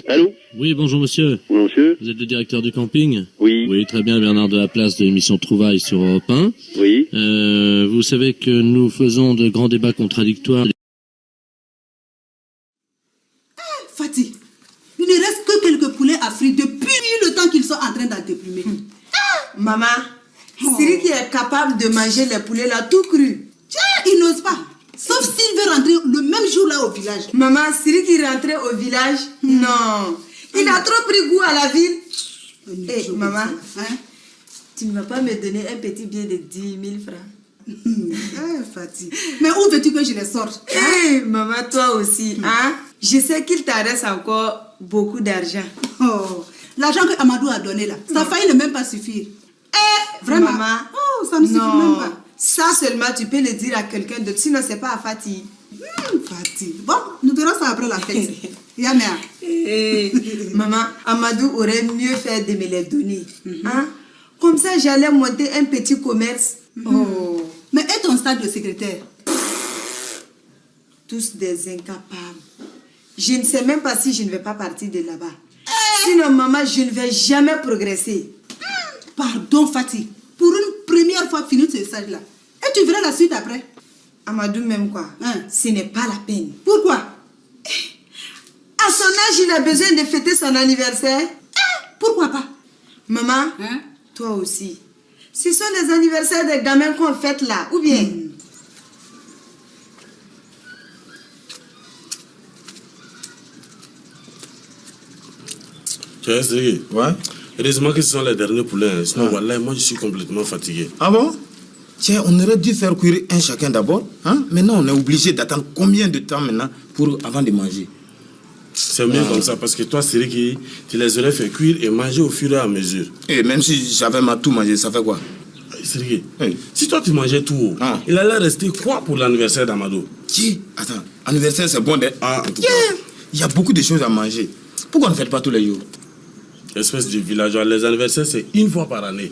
Allô? Oui, bonjour monsieur. Bonjour monsieur. Vous êtes le directeur du camping? Oui. Oui, très bien, Bernard de la Place de l'émission Trouvailles sur Europe 1. Oui. Vous savez que nous faisons de grands débats contradictoires. Fatih, il ne reste que quelques poulets à frire depuis le temps qu'ils sont en train d'en déplumer. Maman, Siri qui est capable de manger les poulets là tout cru. Tiens, il n'ose pas. Sauf s'il veut rentrer le même jour là au village. Maman, Siri qui rentrait au village, non. Il a trop pris goût à la ville. Maman, tu ne vas pas me donner un petit billet de 10 000 francs? Fatih. Mais où veux-tu que je les sorte? Maman, toi aussi. Hein? Je sais qu'il t'adresse encore beaucoup d'argent. Oh, l'argent que Amadou a donné là, ça a failli ne même pas suffire. Vraiment? Maman, ça ne suffit même pas. Ça seulement, tu peux le dire à quelqu'un d'autre. Sinon, c'est pas à Fatih. Fatih. Bon, nous verrons ça après la fête. Yamea. Maman, Amadou aurait mieux fait de me les donner. Hein? Comme ça, j'allais monter un petit commerce. Oh. Mais est ton stade de secrétaire? Tous des incapables. Je ne sais même pas si je ne vais pas partir de là-bas. Sinon, maman, je ne vais jamais progresser. Pardon, Fatih. Pour une première fois, finis ce stage-là. Et tu verras la suite après. Amadou, même quoi? Ce n'est pas la peine. Pourquoi? À son âge, il a besoin de fêter son anniversaire. Pourquoi pas? Maman, toi aussi. Ce sont les anniversaires des gamins qu'on fête là, ou bien? Tu as essayé? Ouais. Heureusement que ce sont les derniers poulets. Sinon, voilà, moi je suis complètement fatigué. Ah bon? Tiens, on aurait dû faire cuire un chacun d'abord. Hein? Maintenant, on est obligé d'attendre combien de temps maintenant avant de manger? C'est mieux comme ça, parce que toi, Siriki, tu les aurais fait cuire et manger au fur et à mesure. Et même si j'avais tout mangé, ça fait quoi? Siriki, si toi tu mangeais tout, il allait rester quoi pour l'anniversaire d'Amadou? Attends, anniversaire c'est bon d'être. En tout cas, il y a beaucoup de choses à manger. Pourquoi on ne fait pas tous les jours? Espèce de villageois, les anniversaires c'est une fois par année.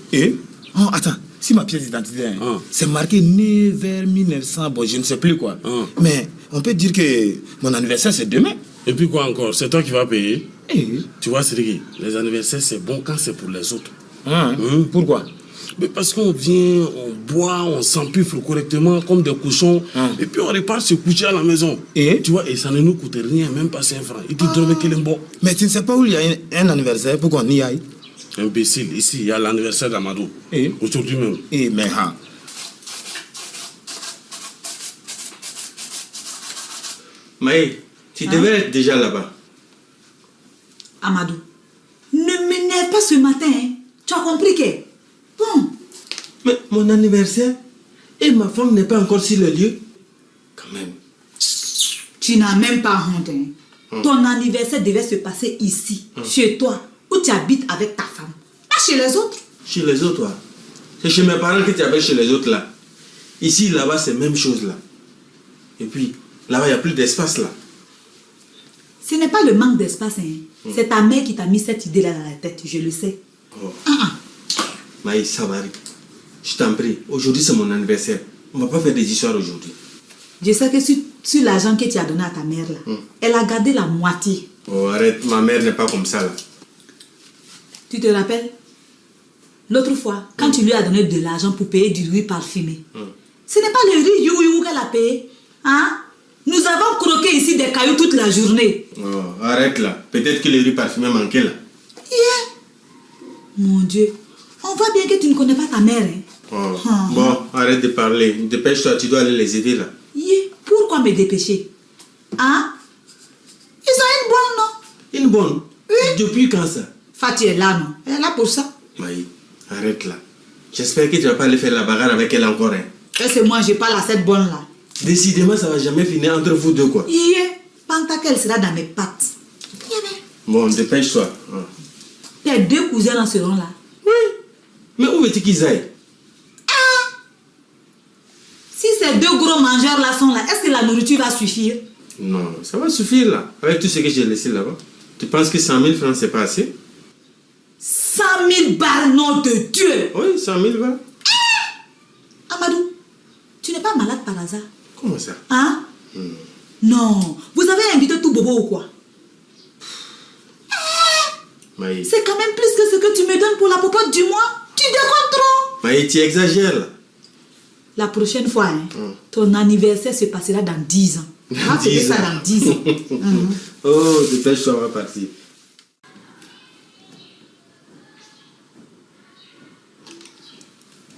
Attends, si ma pièce d'identité, c'est marqué né vers 1900, bon, je ne sais plus quoi. Mais on peut dire que mon anniversaire c'est demain. Et puis quoi encore? C'est toi qui vas payer? Tu vois, Siriki, les anniversaires c'est bon quand c'est pour les autres. Pourquoi? Mais parce qu'on vient, on boit, on s'empiffre correctement comme des cochons, et puis on repart se coucher à la maison. Tu vois, et ça ne nous coûte rien, même pas 5 francs. Et tu dormais qu'il est bon. Mais tu ne sais pas où il y a un anniversaire pour qu'on y aille? Imbécile, ici, il y a l'anniversaire d'Amadou. Aujourd'hui même. Mais Maï, tu devais être déjà là-bas. Amadou, ne m'énerve pas ce matin. Tu as compris que? Bon. Mais mon anniversaire et ma femme n'est pas encore sur le lieu. Quand même. Tu n'as même pas honte. Ton anniversaire devait se passer ici, chez toi, où tu habites avec ta femme. Pas chez les autres. Chez les autres, toi. C'est chez mes parents que tu habites chez les autres là. Ici, là-bas, c'est la même chose là. Et puis, là-bas, il n'y a plus d'espace là. Ce n'est pas le manque d'espace. C'est ta mère qui t'a mis cette idée-là dans la tête, je le sais. Maï, Savary, je t'en prie, aujourd'hui c'est mon anniversaire. On ne va pas faire des histoires aujourd'hui. Je sais que sur l'argent que tu as donné à ta mère, là, elle a gardé la moitié. Oh, arrête, ma mère n'est pas comme ça là. Tu te rappelles? L'autre fois, quand tu lui as donné de l'argent pour payer du riz parfumé, ce n'est pas le riz you qu'elle a payé. Nous avons croqué ici des cailloux toute la journée. Oh, arrête là. Peut-être que le riz parfumé manquait là. Mon Dieu, on voit bien que tu ne connais pas ta mère. Bon, arrête de parler. Dépêche-toi, tu dois aller les aider là. Pourquoi me dépêcher? Ils ont une bonne, non? Une bonne? Oui. Depuis quand ça? Fatih est là, non? Elle est là pour ça. Maï, arrête là. J'espère que tu ne vas pas aller faire la bagarre avec elle encore. Et c'est moi, je parle à cette bonne là. Décidément, ça ne va jamais finir entre vous deux quoi. Pantakel sera dans mes pattes. Bon, dépêche-toi. Tes deux cousins là seront là. Oui. Mais où veux-tu qu'ils aillent? Si ces deux gros mangeurs là sont là, est-ce que la nourriture va suffire? Non, ça va suffire là. Avec tout ce que j'ai laissé là-bas. Tu penses que 100 000 francs c'est pas assez? 100 000 balles, nom de Dieu! Oui, 100 000 balles. Amadou, tu n'es pas malade par hasard? Comment ça? Non, vous avez invité tout bobo ou quoi? Maï. C'est quand même plus que ce que tu me donnes pour la popote du mois. Tu déconnes trop. Maï, tu exagères là. La prochaine fois, ton anniversaire se passera dans 10 ans. On va fêter ça dans 10 ans. Oh, dépêche-toi, on va partir.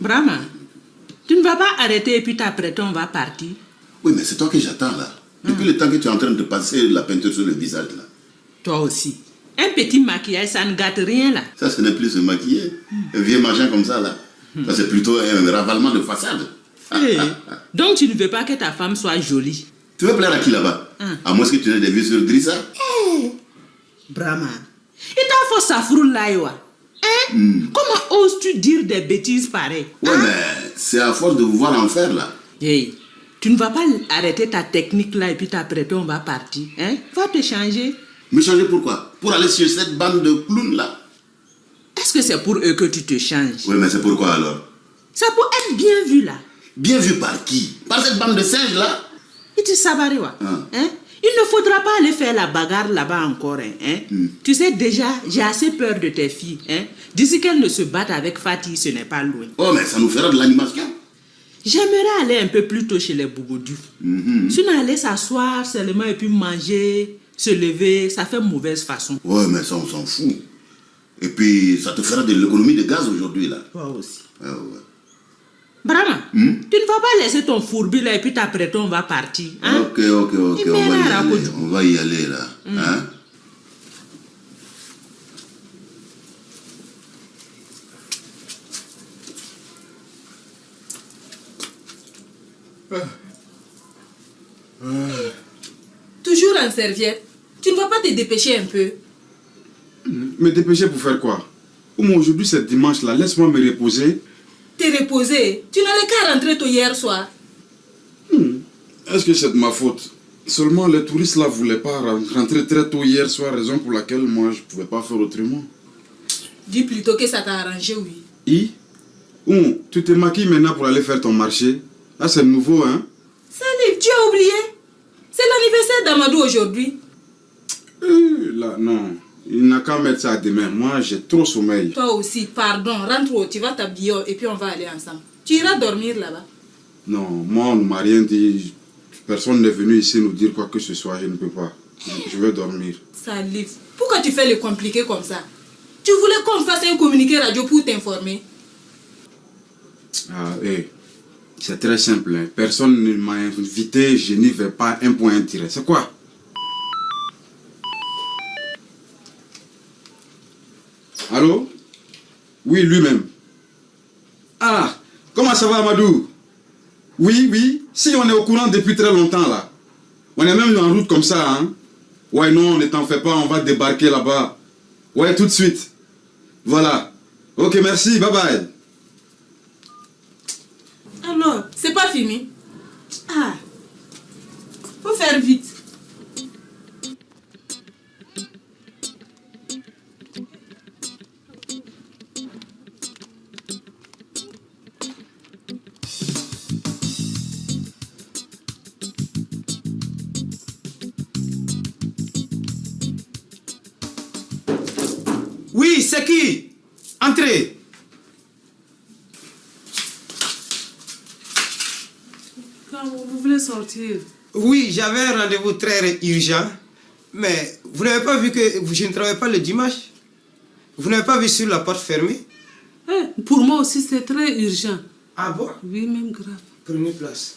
Brahma, tu ne vas pas arrêter et puis t'apprêter, on va partir. Oui, mais c'est toi que j'attends là. Depuis le temps que tu es en train de passer la peinture sur le visage là. Toi aussi. Un petit maquillage, ça ne gâte rien là. Ça, ce n'est plus se maquiller. Un vieux machin comme ça là. Ça, c'est plutôt un ravalement de façade. Donc tu ne veux pas que ta femme soit jolie? Tu veux plaire à qui là-bas? À moins que tu aies des vues sur Drissa. Brahma, il t'a fait ça froule là, Comment oses-tu dire des bêtises pareilles? Ouais, mais c'est à force de vous voir en faire là. Hey, tu ne vas pas arrêter ta technique là et puis t'apprêter, on va partir. Va te changer. Me changer pourquoi? Pour aller sur cette bande de clowns là. Est-ce que c'est pour eux que tu te changes? Oui, mais c'est pourquoi alors? C'est pour être bien vu là. Bien vu par qui? Par cette bande de singes là? Et tu savais quoi? Il ne faudra pas aller faire la bagarre là-bas encore. Tu sais déjà, j'ai assez peur de tes filles. D'ici qu'elles ne se battent avec Fatih, ce n'est pas loin. Oh, mais ça nous fera de l'animation. J'aimerais aller un peu plus tôt chez les Bougoudou. Sinon, aller s'asseoir seulement et puis manger, se lever, ça fait mauvaise façon. Ouais, mais ça, on s'en fout. Et puis, ça te fera de l'économie de gaz aujourd'hui, là. Toi aussi. Ouais. Brahma, tu ne vas pas laisser ton fourbi là et puis t'apprêter, on va partir. Ok. On va y aller, là. Toujours en serviette. Tu ne vas pas te dépêcher un peu? Me dépêcher pour faire quoi? Aujourd'hui c'est dimanche là, laisse-moi me reposer. Te reposer? Tu n'allais qu'à rentrer tôt hier soir. Est-ce que c'est de ma faute? Seulement les touristes là voulaient pas rentrer très tôt hier soir, raison pour laquelle moi je pouvais pas faire autrement. Dis plutôt que ça t'a arrangé, oui. Tu te maquilles maintenant pour aller faire ton marché? Là c'est nouveau, hein? Salif, tu as oublié? C'est l'anniversaire d'Amadou aujourd'hui. Là, non. Il n'a qu'à mettre ça à demain. Moi, j'ai trop sommeil. Toi aussi, pardon. Rentre, tu vas t'habiller et puis on va aller ensemble. Tu iras dormir là-bas. Non, moi, on ne m'a rien dit. Personne n'est venu ici nous dire quoi que ce soit. Je ne peux pas. Je vais dormir. Salif, pourquoi tu fais le compliqué comme ça? Tu voulais qu'on fasse un communiqué radio pour t'informer? C'est très simple. Personne ne m'a invité. Je n'y vais pas. Un point, un tiret. C'est quoi? Allô? Oui, lui-même. Ah, comment ça va, Amadou? Oui. Si on est au courant depuis très longtemps, là. On est même en route comme ça, hein? Ouais, non, ne t'en fais pas, on va débarquer là-bas. Ouais, tout de suite. Voilà. Ok, merci, bye bye. Alors, c'est pas fini? Faut faire vite. Oui, c'est qui? Entrez. Quand vous voulez sortir? Oui, j'avais un rendez-vous très urgent. Mais vous n'avez pas vu que je ne travaille pas le dimanche? Vous n'avez pas vu sur la porte fermée? Pour moi aussi, c'est très urgent. Ah bon? Oui, même grave. Prenez place.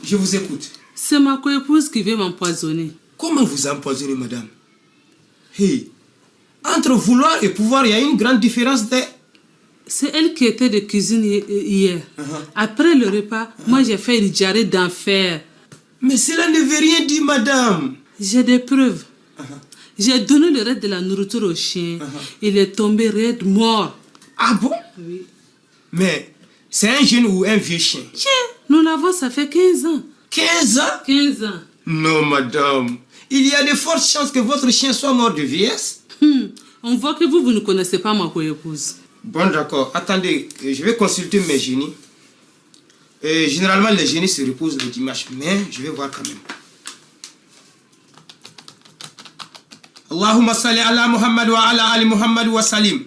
Je vous écoute. C'est ma coépouse qui veut m'empoisonner. Comment vous empoisonnez, madame? Entre vouloir et pouvoir, il y a une grande différence de... C'est elle qui était de cuisine hier. Après le repas, moi j'ai fait une diarrhée d'enfer. Mais cela ne veut rien dire, madame. J'ai des preuves. J'ai donné le reste de la nourriture au chien. Il est tombé raide, mort. Ah bon? Oui. Mais c'est un jeune ou un vieux chien? Nous l'avons, ça fait 15 ans. 15 ans? 15 ans. Non, madame. Il y a de fortes chances que votre chien soit mort de vieillesse. On voit que vous ne connaissez pas ma coépouse. Bon, d'accord. Attendez, je vais consulter mes génies. Généralement, les génies se reposent le dimanche, mais je vais voir quand même. Allahumma salli ala Muhammad wa ala ali Muhammad wa salim.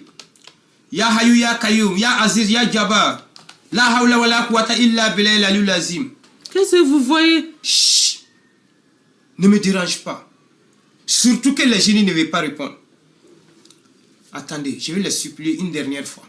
Ya Hayu ya Kayoum, ya Aziz ya Jabbar. La hawla wa la quwwata illa billahi al-aliyyil azim. Qu'est-ce que vous voyez? Chut! Ne me dérange pas. Surtout que les génies ne veulent pas répondre. Attendez, je vais les supplier une dernière fois.